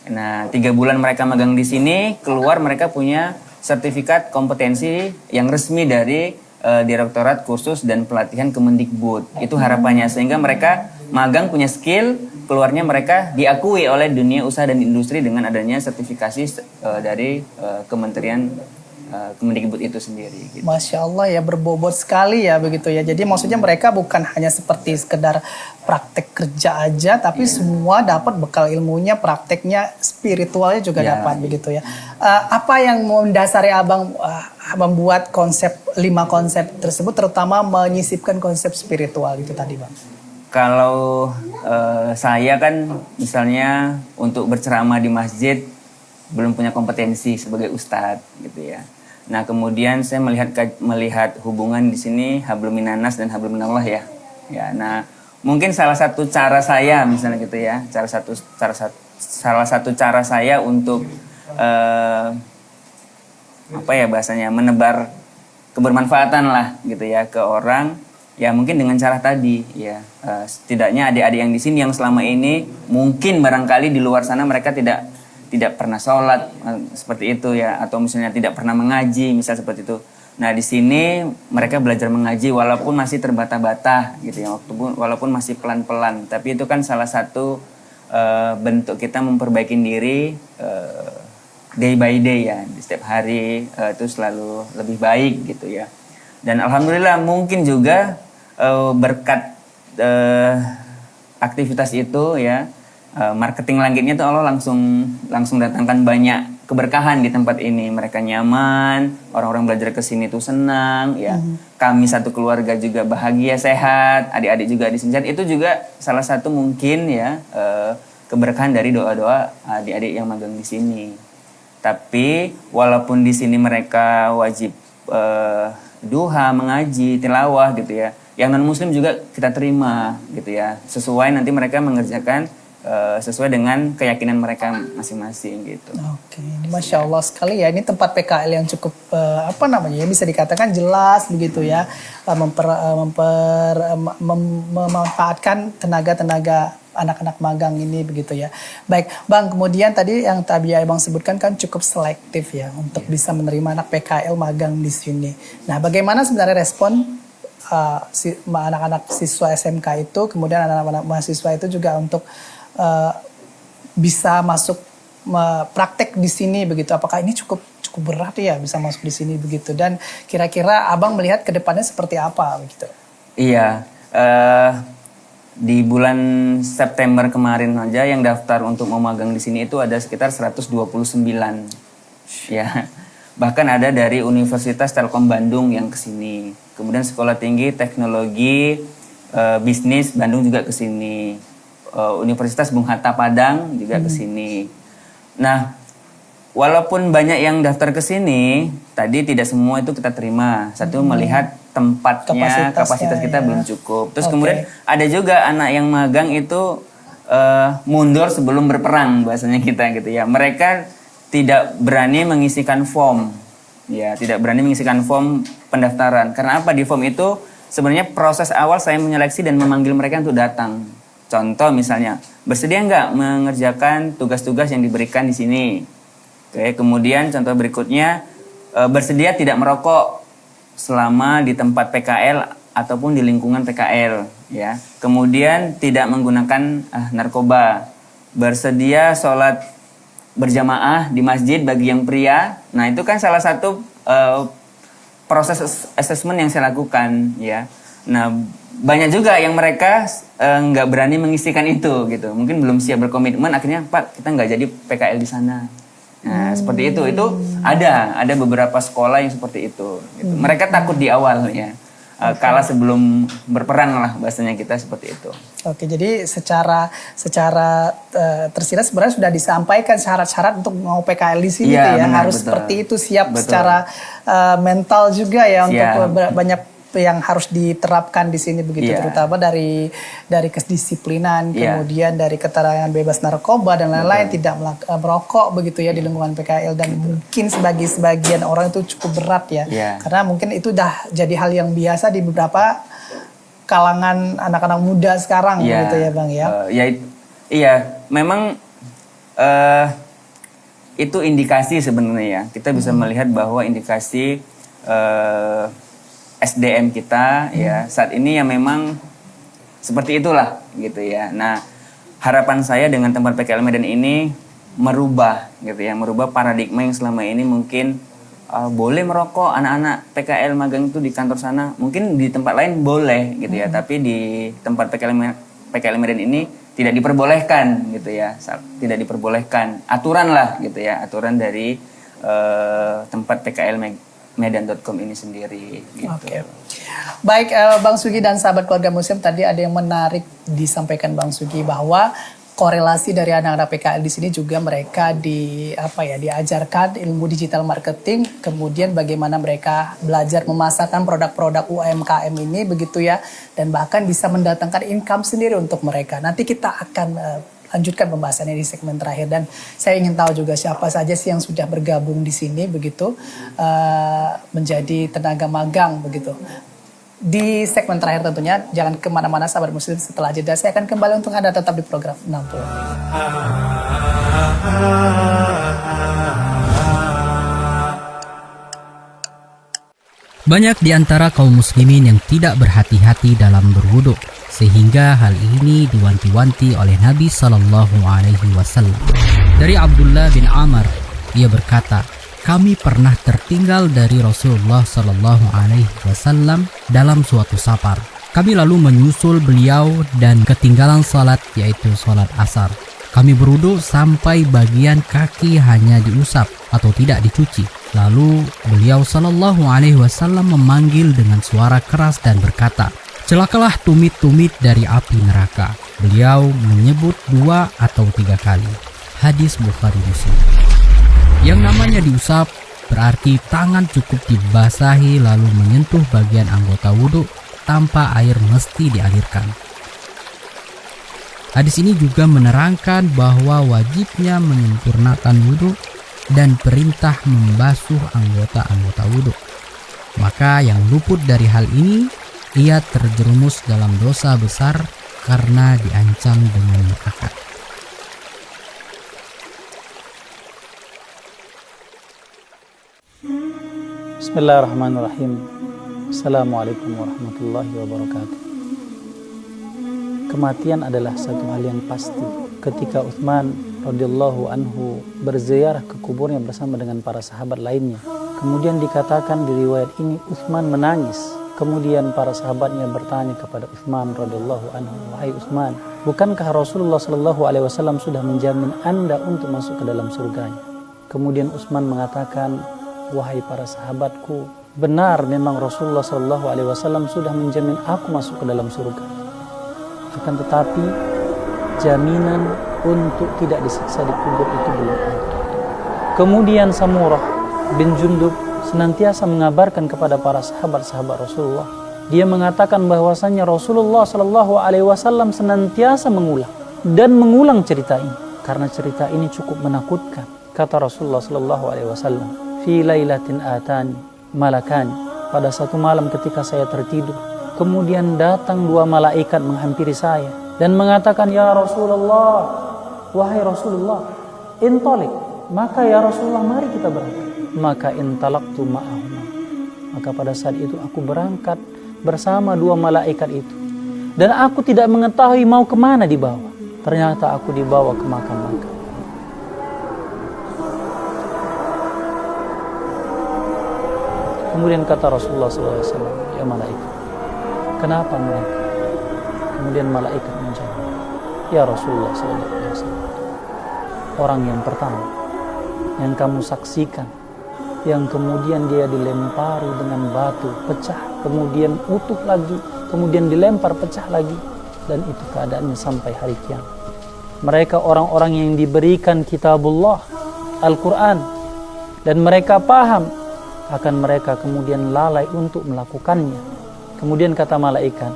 Nah, 3 bulan mereka magang di sini, keluar mereka punya sertifikat kompetensi yang resmi dari Direktorat Kursus dan Pelatihan Kemendikbud. Itu harapannya sehingga mereka magang punya skill, keluarnya mereka diakui oleh dunia usaha dan industri dengan adanya sertifikasi dari Kementerian Kemendikbud itu sendiri. Gitu. Masya Allah ya, berbobot sekali ya begitu ya. Jadi maksudnya mereka bukan hanya seperti sekedar praktek kerja aja, tapi semua dapat bekal ilmunya, prakteknya, spiritualnya juga dapat begitu ya. Apa yang mendasari abang membuat 5 konsep tersebut, terutama menyisipkan konsep spiritual itu tadi bang? Kalau saya kan misalnya untuk berceramah di masjid belum punya kompetensi sebagai ustadz gitu ya. Nah kemudian saya melihat hubungan di sini hablum minanas dan hablum minallah ya. Ya, nah mungkin salah satu cara saya misalnya gitu ya, salah satu cara saya untuk menebar kebermanfaatan lah gitu ya ke orang. Ya mungkin dengan cara tadi ya, setidaknya adik-adik yang di sini yang selama ini mungkin barangkali di luar sana mereka tidak pernah sholat seperti itu ya, atau misalnya tidak pernah mengaji misal seperti itu. Nah di sini mereka belajar mengaji walaupun masih terbata-bata gitu ya, walaupun masih pelan-pelan, tapi itu kan salah satu bentuk kita memperbaiki diri day by day ya, di setiap hari itu selalu lebih baik gitu ya. Dan alhamdulillah mungkin juga berkat aktivitas itu ya, marketing langitnya tuh Allah langsung datangkan banyak keberkahan di tempat ini. Mereka nyaman, orang-orang belajar ke sini tuh senang ya. Kami satu keluarga juga bahagia, sehat, adik-adik juga di sini. Itu juga salah satu mungkin ya keberkahan dari doa-doa adik-adik yang magang di sini. Tapi walaupun di sini mereka wajib duha, mengaji, tilawah gitu ya. Yang non muslim juga kita terima gitu ya. Sesuai nanti mereka mengerjakan sesuai dengan keyakinan mereka masing-masing gitu. Oke, ini Masya Allah sekali ya. Ini tempat PKL yang cukup bisa dikatakan jelas begitu ya, memanfaatkan tenaga-tenaga anak-anak magang ini begitu ya. Baik, Bang. Kemudian tadi yang Abang sebutkan kan cukup selektif ya untuk bisa menerima anak PKL magang di sini. Nah, bagaimana sebenarnya respon anak-anak siswa SMK itu, kemudian anak-anak mahasiswa itu juga untuk bisa masuk praktek di sini begitu? Apakah ini cukup berat ya bisa masuk di sini begitu? Dan kira-kira abang melihat ke depannya seperti apa begitu? Iya, di bulan September kemarin aja yang daftar untuk mau magang di sini itu ada sekitar 129 ya. Bahkan ada dari Universitas Telkom Bandung yang ke sini. Kemudian Sekolah Tinggi Teknologi Bisnis Bandung juga ke sini. Universitas Bung Hatta Padang juga ke sini. Nah, walaupun banyak yang daftar ke sini, tadi tidak semua itu kita terima. Satu melihat tempatnya, kapasitas kita belum cukup. Terus kemudian ada juga anak yang magang itu mundur sebelum berperang bahasanya kita gitu ya. Mereka tidak berani mengisikan form. Ya, tidak berani mengisikan form pendaftaran. Karena apa? Di form itu sebenarnya proses awal saya menyeleksi dan memanggil mereka untuk datang. Contoh misalnya, bersedia nggak mengerjakan tugas-tugas yang diberikan di sini? Oke, kemudian contoh berikutnya, bersedia tidak merokok selama di tempat PKL ataupun di lingkungan PKL, ya. Kemudian tidak menggunakan narkoba, bersedia sholat berjamaah di masjid bagi yang pria. Nah itu kan salah satu proses assessment yang saya lakukan, ya. Nah, banyak juga yang mereka nggak berani mengisikan itu gitu. Mungkin belum siap berkomitmen, akhirnya Pak kita nggak jadi PKL di sana. Nah, seperti itu ada beberapa sekolah yang seperti itu. Gitu. Mereka takut di awal ya, kalah sebelum berperang lah bahasanya kita seperti itu. Oke, jadi secara tersirat sebenarnya sudah disampaikan syarat-syarat untuk mau PKL di sini Ya, ya, benar, harus betul. seperti itu, siap Betul. secara mental juga ya untuk Siap. banyak yang harus diterapkan di sini begitu, Iya. terutama dari kedisiplinan, Iya. kemudian dari keterangan bebas narkoba dan lain-lain, tidak merokok begitu ya di lingkungan PKL, dan mungkin bagi sebagian orang itu cukup berat ya, Iya. karena mungkin itu dah jadi hal yang biasa di beberapa kalangan anak-anak muda sekarang gitu ya Bang ya. Iya, memang itu indikasi sebenarnya ya. Kita bisa melihat bahwa indikasi SDM kita ya saat ini ya memang seperti itulah gitu ya. Nah, harapan saya dengan tempat PKL Medan ini merubah gitu ya, merubah paradigma yang selama ini mungkin boleh merokok anak-anak PKL magang itu di kantor sana, mungkin di tempat lain boleh gitu ya, tapi di tempat PKL Medan ini tidak diperbolehkan gitu ya, tidak diperbolehkan, aturan lah gitu ya, aturan dari tempat PKL Medan.com ini sendiri gitu. Oke. Baik, Bang Sugi dan sahabat keluarga muslim, tadi ada yang menarik disampaikan Bang Sugi bahwa korelasi dari anak-anak PKL di sini juga mereka diajarkan ilmu digital marketing, kemudian bagaimana mereka belajar memasarkan produk-produk UMKM ini begitu ya, dan bahkan bisa mendatangkan income sendiri untuk mereka. Nanti kita akan lanjutkan pembahasannya di segmen terakhir, dan saya ingin tahu juga siapa saja sih yang sudah bergabung di sini begitu menjadi tenaga magang begitu. Di segmen terakhir tentunya jangan kemana-mana sahabat muslim, setelah jeda saya akan kembali untuk Anda tetap di program 60. Banyak di antara kaum muslimin yang tidak berhati-hati dalam berwudu, sehingga hal ini diwanti-wanti oleh Nabi Shallallahu Alaihi Wasallam. Dari Abdullah bin Amr, ia berkata, kami pernah tertinggal dari Rasulullah Shallallahu Alaihi Wasallam dalam suatu safar. Kami lalu menyusul beliau dan ketinggalan salat, yaitu salat asar. Kami berwudu sampai bagian kaki hanya diusap atau tidak dicuci. Lalu beliau Shallallahu Alaihi Wasallam memanggil dengan suara keras dan berkata, celakalah tumit-tumit dari api neraka. Beliau menyebut 2 atau 3 kali. Hadis Bukhari Muslim. Yang namanya diusap berarti tangan cukup dibasahi lalu menyentuh bagian anggota wudhu tanpa air mesti dialirkan. Hadis ini juga menerangkan bahwa wajibnya menyempurnakan wudhu dan perintah membasuh anggota-anggota wudhu. Maka yang luput dari hal ini, ia terjerumus dalam dosa besar karena diancam dengan neraka. Bismillahirrahmanirrahim. Assalamualaikum warahmatullahi wabarakatuh. Kematian adalah satu hal yang pasti. Ketika Utsman radhiyallahu anhu berziarah ke kuburnya bersama dengan para sahabat lainnya, kemudian dikatakan di riwayat ini Utsman menangis. Kemudian para sahabatnya bertanya kepada Utsman radhiyallahu anhu, wahai Utsman, bukankah Rasulullah sallallahu alaihi wasallam sudah menjamin Anda untuk masuk ke dalam surganya? Kemudian Utsman mengatakan, wahai para sahabatku, benar memang Rasulullah sallallahu alaihi wasallam sudah menjamin aku masuk ke dalam surga. Akan tetapi jaminan untuk tidak disiksa di kubur itu belum ada. Kemudian Samurah bin Jundub senantiasa mengabarkan kepada para sahabat-sahabat Rasulullah. Dia mengatakan bahwasannya Rasulullah Shallallahu Alaihi Wasallam senantiasa mengulang cerita ini karena cerita ini cukup menakutkan. Kata Rasulullah Shallallahu Alaihi Wasallam, "Fi lailatin atani malakani." Pada satu malam ketika saya tertidur, kemudian datang 2 malaikat menghampiri saya dan mengatakan, ya Rasulullah, wahai Rasulullah, intalik, maka ya Rasulullah mari kita berangkat. Maka intalaqtu ma'ahuma, maka pada saat itu aku berangkat bersama 2 malaikat itu, dan aku tidak mengetahui mau kemana dibawa. Ternyata aku dibawa ke makam-makam. Kemudian kata Rasulullah SAW, ya malaikat, kenapa mereka? Kemudian malaikat menjawab, ya Rasulullah SAW, orang yang pertama yang kamu saksikan, yang kemudian dia dilempari dengan batu, pecah, kemudian utuh lagi, kemudian dilempar, pecah lagi, dan itu keadaannya sampai hari kiamat. Mereka orang-orang yang diberikan kitabullah, Al-Quran, dan mereka paham, akan mereka kemudian lalai untuk melakukannya. Kemudian kata malaikat,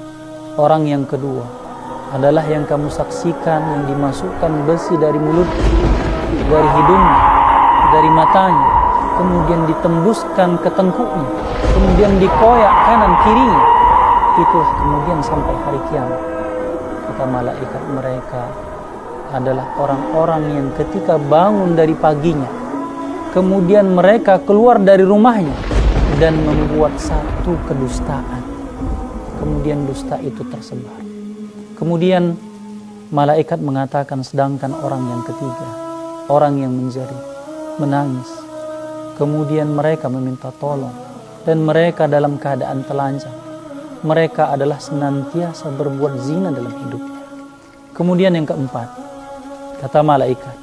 orang yang kedua adalah yang kamu saksikan yang dimasukkan besi dari mulut, dari hidungnya, dari matanya, kemudian ditembuskan ke tengkuknya, kemudian dikoyak kanan kirinya. Itulah kemudian sampai hari kiamat. Kata malaikat, mereka adalah orang-orang yang ketika bangun dari paginya, kemudian mereka keluar dari rumahnya dan membuat satu kedustaan. Kemudian dusta itu tersebar. Kemudian malaikat mengatakan, sedangkan orang yang ketiga, orang yang menjerit, menangis, kemudian mereka meminta tolong, dan mereka dalam keadaan telanjang. Mereka adalah senantiasa berbuat zina dalam hidupnya. Kemudian yang keempat, kata malaikat,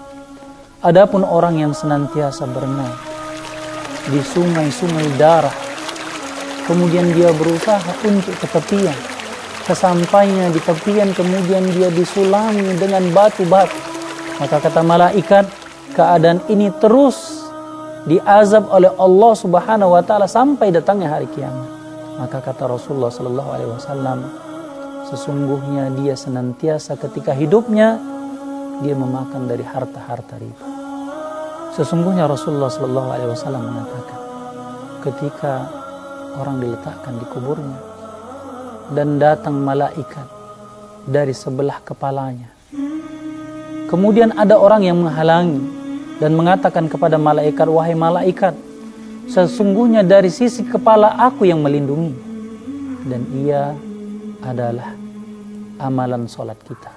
adapun orang yang senantiasa berenang di sungai-sungai darah, kemudian dia berusaha untuk ke tepian, kesampainya di tepian kemudian dia disulami dengan batu-batu, maka kata malaikat, keadaan ini terus diazab oleh Allah Subhanahu wa taala sampai datangnya hari kiamat. Maka kata Rasulullah sallallahu alaihi wasallam, sesungguhnya dia senantiasa ketika hidupnya dia memakan dari harta-harta riba. Sesungguhnya Rasulullah sallallahu alaihi wasallam mengatakan, ketika orang diletakkan di kuburnya dan datang malaikat dari sebelah kepalanya, kemudian ada orang yang menghalangi dan mengatakan kepada malaikat, wahai malaikat, sesungguhnya dari sisi kepala aku yang melindungi, dan ia adalah amalan sholat kita.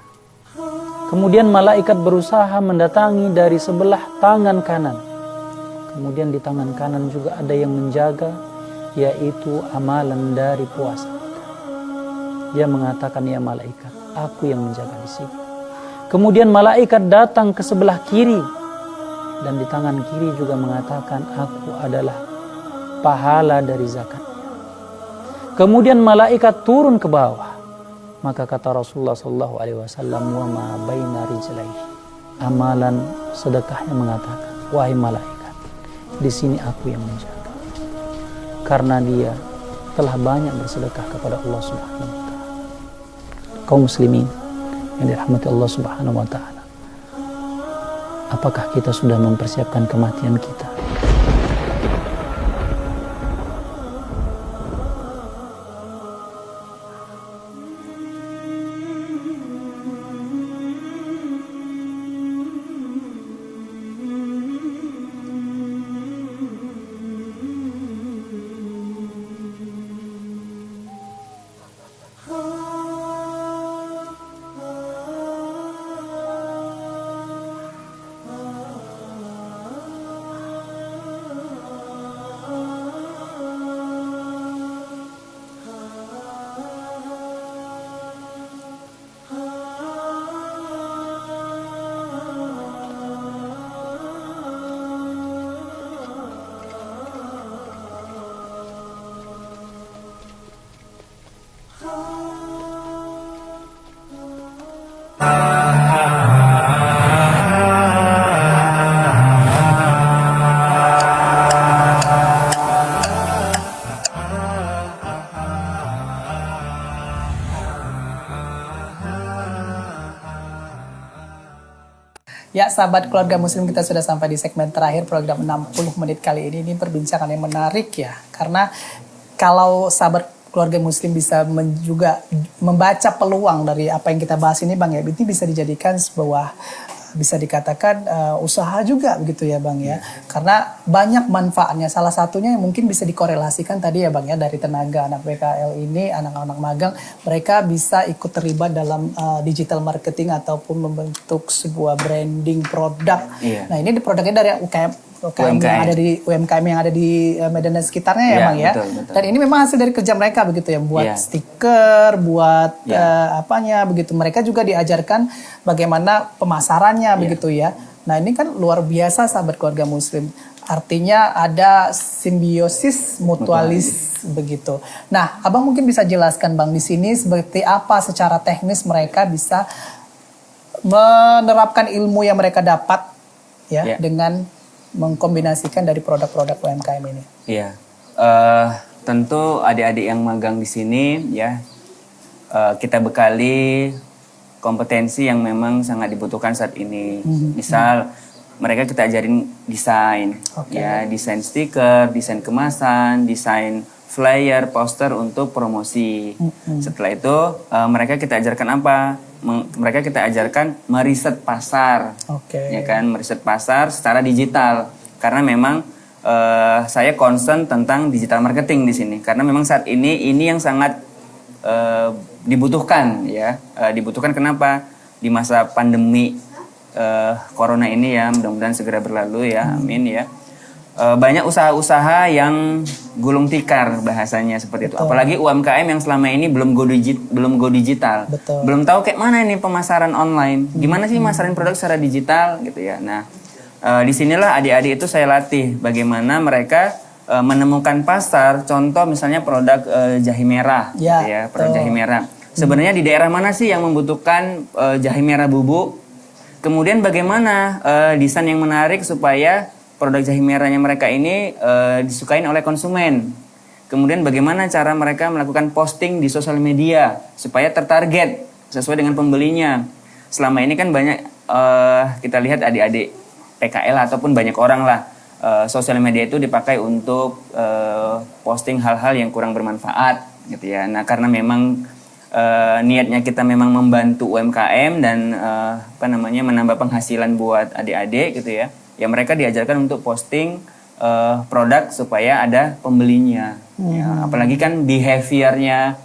Kemudian malaikat berusaha mendatangi dari sebelah tangan kanan. Kemudian di tangan kanan juga ada yang menjaga, yaitu amalan dari puasa kita. Dia mengatakan, ya malaikat, aku yang menjaga di sini. Kemudian malaikat datang ke sebelah kiri, dan di tangan kiri juga mengatakan, aku adalah pahala dari zakatnya. Kemudian malaikat turun ke bawah, maka kata Rasulullah SAW, wa ma baina rijlaihi, amalan sedekahnya mengatakan, wahai malaikat, di sini aku yang menjaga, karena dia telah banyak bersedekah kepada Allah Subhanahu wa taala. Kaum muslimin yang dirahmati Allah Subhanahu wa taala, apakah kita sudah mempersiapkan kematian kita? Ya, sahabat keluarga muslim, kita sudah sampai di segmen terakhir program 60 menit kali ini. Ini perbincangan yang menarik ya, karena kalau sahabat keluarga muslim bisa juga membaca peluang dari apa yang kita bahas ini Bang ya, ini bisa dijadikan sebuah, bisa dikatakan usaha juga begitu ya Bang ya. Karena banyak manfaatnya, salah satunya yang mungkin bisa dikorelasikan tadi ya Bang ya, dari tenaga anak PKL ini, anak-anak magang, mereka bisa ikut terlibat dalam digital marketing ataupun membentuk sebuah branding produk. Iya. Nah ini di produknya dari UKM UMKM yang ada di Medan dan sekitarnya ya, Bang ya. Betul. Dan ini memang hasil dari kerja mereka begitu ya, buat Iya. stiker, buat apanya begitu. Mereka juga diajarkan bagaimana pemasarannya begitu ya. Nah, ini kan luar biasa sahabat keluarga muslim. Artinya ada simbiosis mutualis begitu. Nah, Abang mungkin bisa jelaskan Bang di sini seperti apa secara teknis mereka bisa menerapkan ilmu yang mereka dapat ya dengan mengkombinasikan dari produk-produk UMKM ini. Iya, tentu adik-adik yang magang di sini ya kita bekali kompetensi yang memang sangat dibutuhkan saat ini. Misal mereka kita ajarin desain, ya desain stiker, desain kemasan, desain flyer, poster untuk promosi. Setelah itu mereka kita ajarkan apa? Mereka kita ajarkan meriset pasar, ya kan, meriset pasar secara digital. Karena memang saya concern tentang digital marketing di sini. Karena memang saat ini yang sangat dibutuhkan, ya. Dibutuhkan kenapa? Di masa pandemi corona ini ya, mudah-mudahan segera berlalu ya, amin ya. Banyak usaha-usaha yang gulung tikar bahasanya seperti itu. Apalagi UMKM yang selama ini belum go digital. Belum tahu kayak mana ini pemasaran online. Gimana sih masarin produk secara digital gitu ya. Nah, disinilah adik-adik itu saya latih bagaimana mereka menemukan pasar. Contoh misalnya produk jahe merah, gitu ya, produk jahe merah. Sebenarnya di daerah mana sih yang membutuhkan jahe merah bubuk? Kemudian bagaimana desain yang menarik supaya produk jahe merahnya mereka ini disukain oleh konsumen. Kemudian bagaimana cara mereka melakukan posting di sosial media supaya tertarget sesuai dengan pembelinya. Selama ini kan banyak kita lihat adik-adik PKL ataupun banyak orang lah sosial media itu dipakai untuk posting hal-hal yang kurang bermanfaat gitu ya. Nah, karena memang niatnya kita memang membantu UMKM dan menambah penghasilan buat adik-adik gitu ya. Ya mereka diajarkan untuk posting produk supaya ada pembelinya. Ya, apalagi kan behaviornya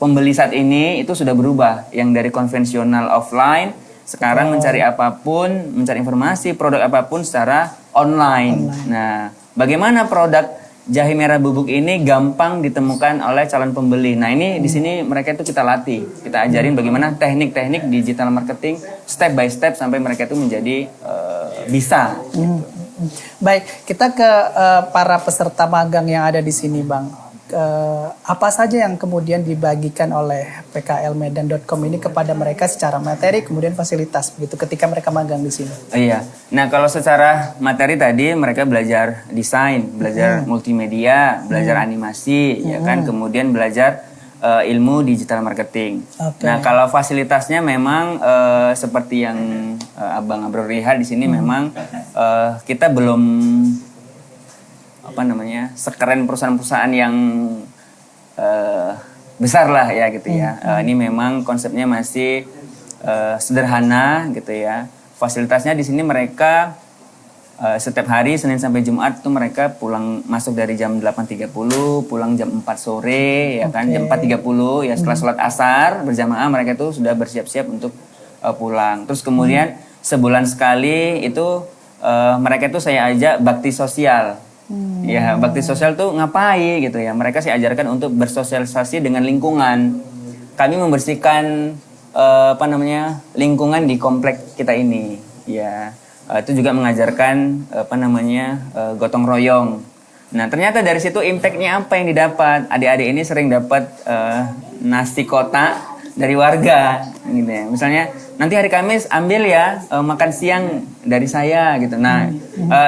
pembeli saat ini itu sudah berubah. Yang dari konvensional offline sekarang mencari apapun, mencari informasi produk apapun secara online. Nah, bagaimana produk jahe merah bubuk ini gampang ditemukan oleh calon pembeli. Nah, ini di sini mereka itu kita latih, kita ajarin bagaimana teknik-teknik digital marketing step by step sampai mereka itu menjadi bisa. Gitu. Baik, kita ke para peserta magang yang ada di sini, Bang. Apa saja yang kemudian dibagikan oleh pklmedan.com ini kepada mereka secara materi kemudian fasilitas begitu ketika mereka magang di sini? Iya. Nah, kalau secara materi tadi mereka belajar desain, belajar multimedia, belajar animasi, ya kan, kemudian belajar ilmu digital marketing. Nah, kalau fasilitasnya memang seperti yang Abang Abror lihat di sini memang kita belum sekeren perusahaan-perusahaan yang besar lah ya gitu ya. Ini memang konsepnya masih sederhana gitu ya. Fasilitasnya di sini mereka setiap hari Senin sampai Jumat tuh mereka pulang masuk dari jam 8.30, pulang jam 4 sore ya kan, jam 4.30 ya setelah sholat asar berjamaah mereka tuh sudah bersiap-siap untuk pulang. Terus kemudian sebulan sekali itu mereka tuh saya ajak bakti sosial. Ya, bakti sosial tuh ngapain gitu ya. Mereka saya ajarkan untuk bersosialisasi dengan lingkungan. Kami membersihkan lingkungan di komplek kita ini. Ya, itu juga mengajarkan gotong royong. Nah, ternyata dari situ impactnya apa yang didapat? Adik-adik ini sering dapat nasi kotak dari warga gitu ya. Misalnya nanti hari Kamis ambil ya makan siang dari saya gitu. Nah,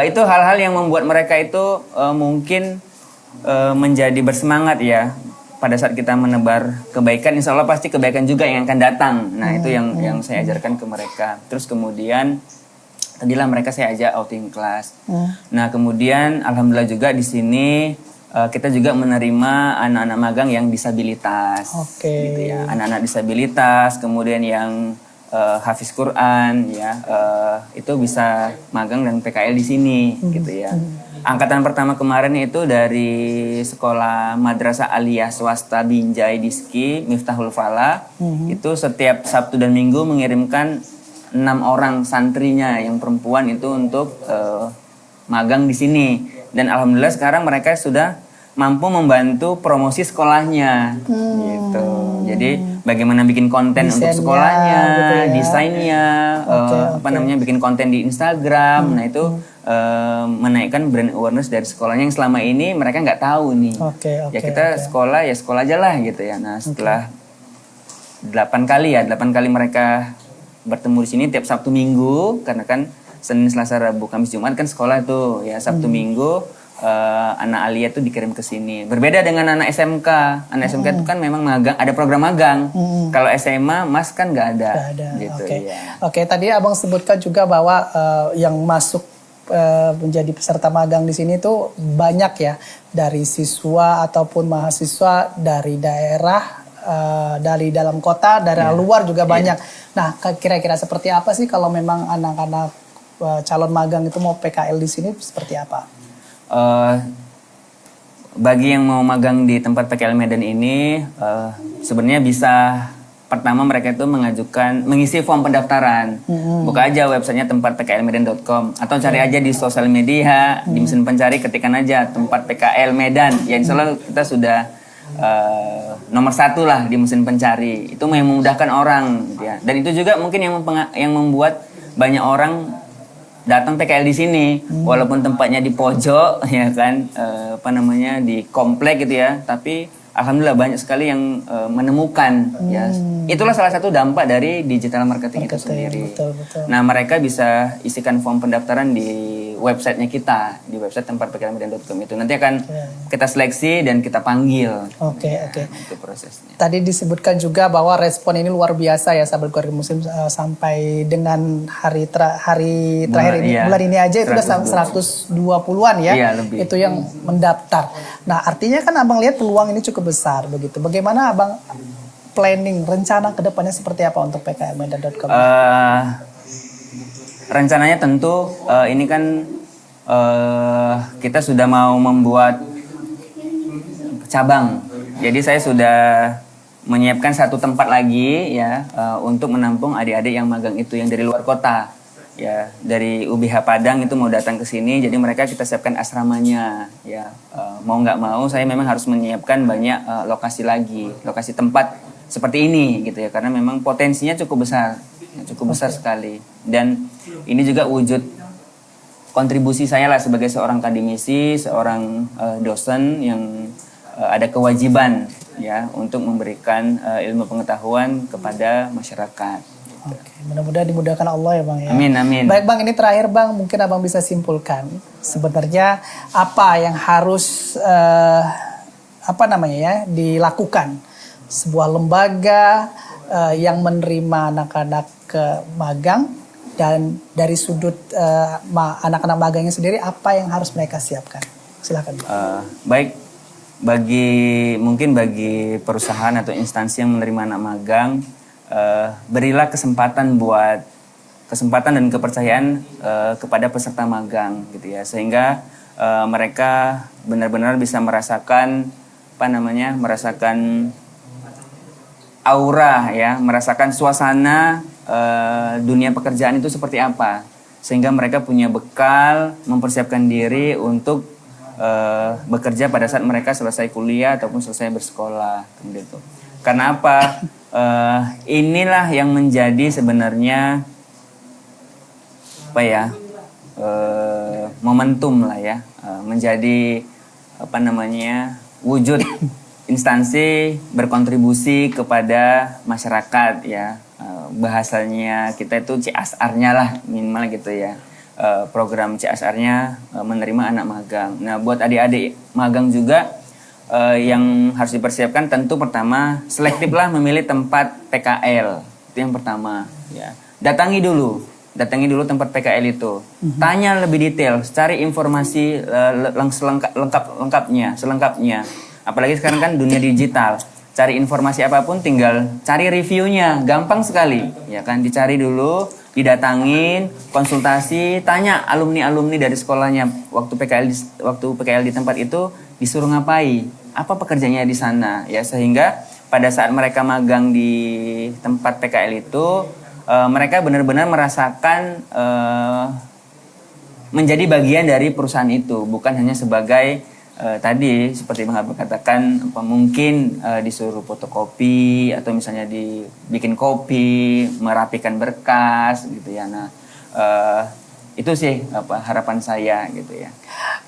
itu hal-hal yang membuat mereka itu mungkin menjadi bersemangat ya. Pada saat kita menebar kebaikan, insya Allah pasti kebaikan juga yang akan datang. Nah, itu yang saya ajarkan ke mereka. Terus kemudian tadilah mereka saya ajak outing class. Nah, kemudian alhamdulillah juga di sini kita juga menerima anak-anak magang yang disabilitas, gitu ya. Anak-anak disabilitas, kemudian yang hafiz Quran, ya, itu bisa magang dan PKL di sini, gitu ya. Angkatan pertama kemarin itu dari sekolah Madrasah Aliyah Swasta Binjai Diski Miftahul Falah, itu setiap Sabtu dan Minggu mengirimkan 6 orang santrinya yang perempuan itu untuk magang di sini. Dan alhamdulillah sekarang mereka sudah mampu membantu promosi sekolahnya gitu. Jadi bagaimana bikin konten untuk sekolahnya, gitu ya. desainnya, bikin konten di Instagram. Nah itu menaikkan brand awareness dari sekolahnya yang selama ini mereka nggak tahu nih. Ya kita sekolah aja lah gitu ya. Nah setelah 8 kali mereka bertemu di sini tiap Sabtu Minggu, karena kan Senin, Selasa, Rabu, Kamis, Jumat kan sekolah tuh ya. Sabtu Minggu anak Alia tuh dikirim ke sini. Berbeda dengan anak SMK. Anak SMK itu kan memang magang, ada program magang. Kalau SMA Mas kan nggak ada. Gitu ya. Oke, tadi Abang sebutkan juga bahwa yang masuk menjadi peserta magang di sini tuh banyak ya, dari siswa ataupun mahasiswa dari daerah, dari dalam kota, dari luar juga banyak. Nah, kira-kira seperti apa sih kalau memang anak-anak calon magang itu mau PKL di sini, seperti apa? Bagi yang mau magang di tempat PKL Medan ini, sebenarnya bisa pertama mereka itu mengisi form pendaftaran. Buka aja websitenya tempatpklmedan.com atau cari aja di sosial media, di mesin pencari ketikkan aja tempat PKL Medan. Ya insya Allah kita sudah nomor 1 lah di mesin pencari. Itu memudahkan orang ya. Dan itu juga mungkin yang membuat banyak orang datang PKL di sini, walaupun tempatnya di pojok ya kan, di komplek gitu ya, tapi alhamdulillah banyak sekali yang menemukan ya. Itulah salah satu dampak dari digital marketing itu sendiri. Betul. Nah mereka bisa isikan form pendaftaran di websitenya kita, di website tempatpklmedan.com itu. Nanti akan kita seleksi dan kita panggil. Oke. Itu prosesnya. Tadi disebutkan juga bahwa respon ini luar biasa ya sahabat keluarga muslim, sampai dengan hari terakhir ini, bulan ini aja itu udah 120-an ya. Iya, lebih. Itu yang mendaftar. Nah artinya kan Abang lihat peluang ini cukup besar begitu. Bagaimana Abang planning, rencana ke depannya seperti apa untuk pklmedan.com? Rencananya tentu ini kan kita sudah mau membuat cabang. Jadi saya sudah menyiapkan 1 tempat lagi ya untuk menampung adik-adik yang magang itu yang dari luar kota. Ya, dari UBH Padang itu mau datang ke sini, jadi mereka kita siapkan asramanya ya. Mau nggak mau saya memang harus menyiapkan banyak lokasi lagi, lokasi tempat seperti ini gitu ya, karena memang potensinya cukup besar sekali. Dan ini juga wujud kontribusi saya lah sebagai seorang akademisi, seorang dosen yang ada kewajiban ya untuk memberikan ilmu pengetahuan kepada masyarakat. Oke, mudah-mudahan dimudahkan Allah ya Bang ya. Amin. Baik Bang, ini terakhir Bang, mungkin Abang bisa simpulkan sebenarnya apa yang harus dilakukan sebuah lembaga yang menerima anak-anak ke magang, dan dari sudut anak-anak magangnya sendiri apa yang harus mereka siapkan? Silakan. Baik, bagi perusahaan atau instansi yang menerima anak magang, berilah kesempatan dan kepercayaan kepada peserta magang gitu ya, sehingga mereka benar-benar bisa merasakan aura ya, merasakan suasana dunia pekerjaan itu seperti apa, sehingga mereka punya bekal mempersiapkan diri untuk bekerja pada saat mereka selesai kuliah ataupun selesai bersekolah gitu. Karena apa? Inilah yang menjadi sebenarnya momentum lah ya, menjadi wujud instansi berkontribusi kepada masyarakat ya. Bahasanya kita itu CSR-nya lah minimal gitu ya. Program CSR-nya menerima anak magang. Nah buat adik-adik magang juga yang harus dipersiapkan, tentu pertama selektiflah memilih tempat PKL. Itu yang pertama ya. Datangi dulu tempat PKL itu. Tanya lebih detail, cari informasi selengkapnya. Apalagi sekarang kan dunia digital. Cari informasi apapun tinggal cari reviewnya, gampang sekali ya kan. Dicari dulu, didatangin, konsultasi, tanya alumni dari sekolahnya waktu PKL di tempat itu disuruh ngapain, apa pekerjaannya di sana ya, sehingga pada saat mereka magang di tempat PKL itu mereka benar-benar merasakan menjadi bagian dari perusahaan itu, bukan hanya sebagai tadi seperti Bang Abel katakan, mungkin disuruh fotokopi atau misalnya dibikin kopi, merapikan berkas gitu ya. Nah, itu sih harapan saya gitu ya.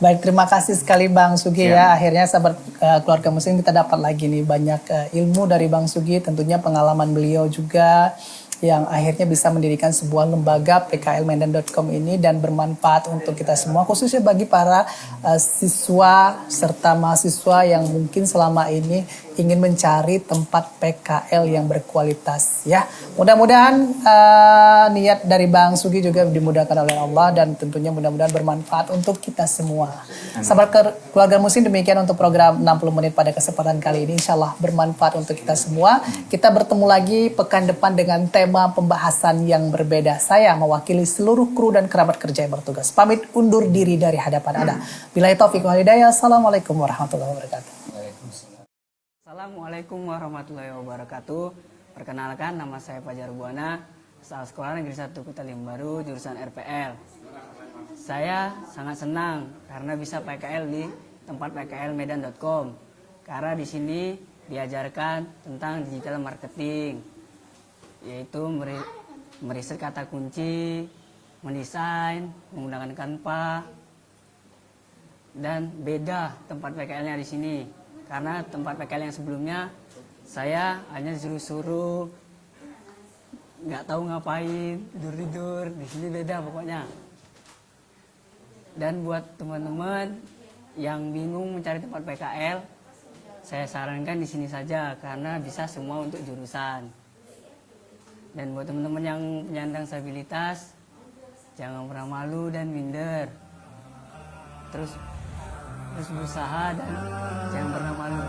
Baik, terima kasih sekali Bang Sugi ya. Akhirnya sahabat keluarga muslim kita dapat lagi nih banyak ilmu dari Bang Sugi, tentunya pengalaman beliau juga yang akhirnya bisa mendirikan sebuah lembaga pklmedan.com ini dan bermanfaat untuk kita semua, khususnya bagi para siswa serta mahasiswa yang mungkin selama ini ingin mencari tempat PKL yang berkualitas ya. Mudah-mudahan niat dari Bang Sugi juga dimudahkan oleh Allah dan tentunya mudah-mudahan bermanfaat untuk kita semua. Sahabat keluarga muslim, demikian untuk program 60 menit pada kesempatan kali ini. Insya Allah bermanfaat untuk kita semua. Kita bertemu lagi pekan depan dengan tema pembahasan yang berbeda. Saya mewakili seluruh kru dan kerabat kerja yang bertugas pamit undur diri dari hadapan Anda. Billahi taufiq wal hidayah. Assalamualaikum warahmatullahi wabarakatuh. Assalamualaikum warahmatullahi wabarakatuh. Perkenalkan, nama saya Fajar Buana, asal Sekolah Negeri 1 Kota Limbaru, jurusan RPL. Saya sangat senang karena bisa PKL di tempat pklmedan.com. Karena di sini diajarkan tentang digital marketing, yaitu meriset kata kunci, mendesain, menggunakan Canva, dan beda tempat PKL-nya di sini. Karena tempat PKL yang sebelumnya saya hanya disuruh-suruh, nggak tahu ngapain, tidur-tidur. Di sini beda pokoknya. Dan buat teman-teman yang bingung mencari tempat PKL, saya sarankan di sini saja karena bisa semua untuk jurusan. Dan buat teman-teman yang penyandang disabilitas, jangan pernah malu dan minder. Terus berusaha dan jangan pernah malu.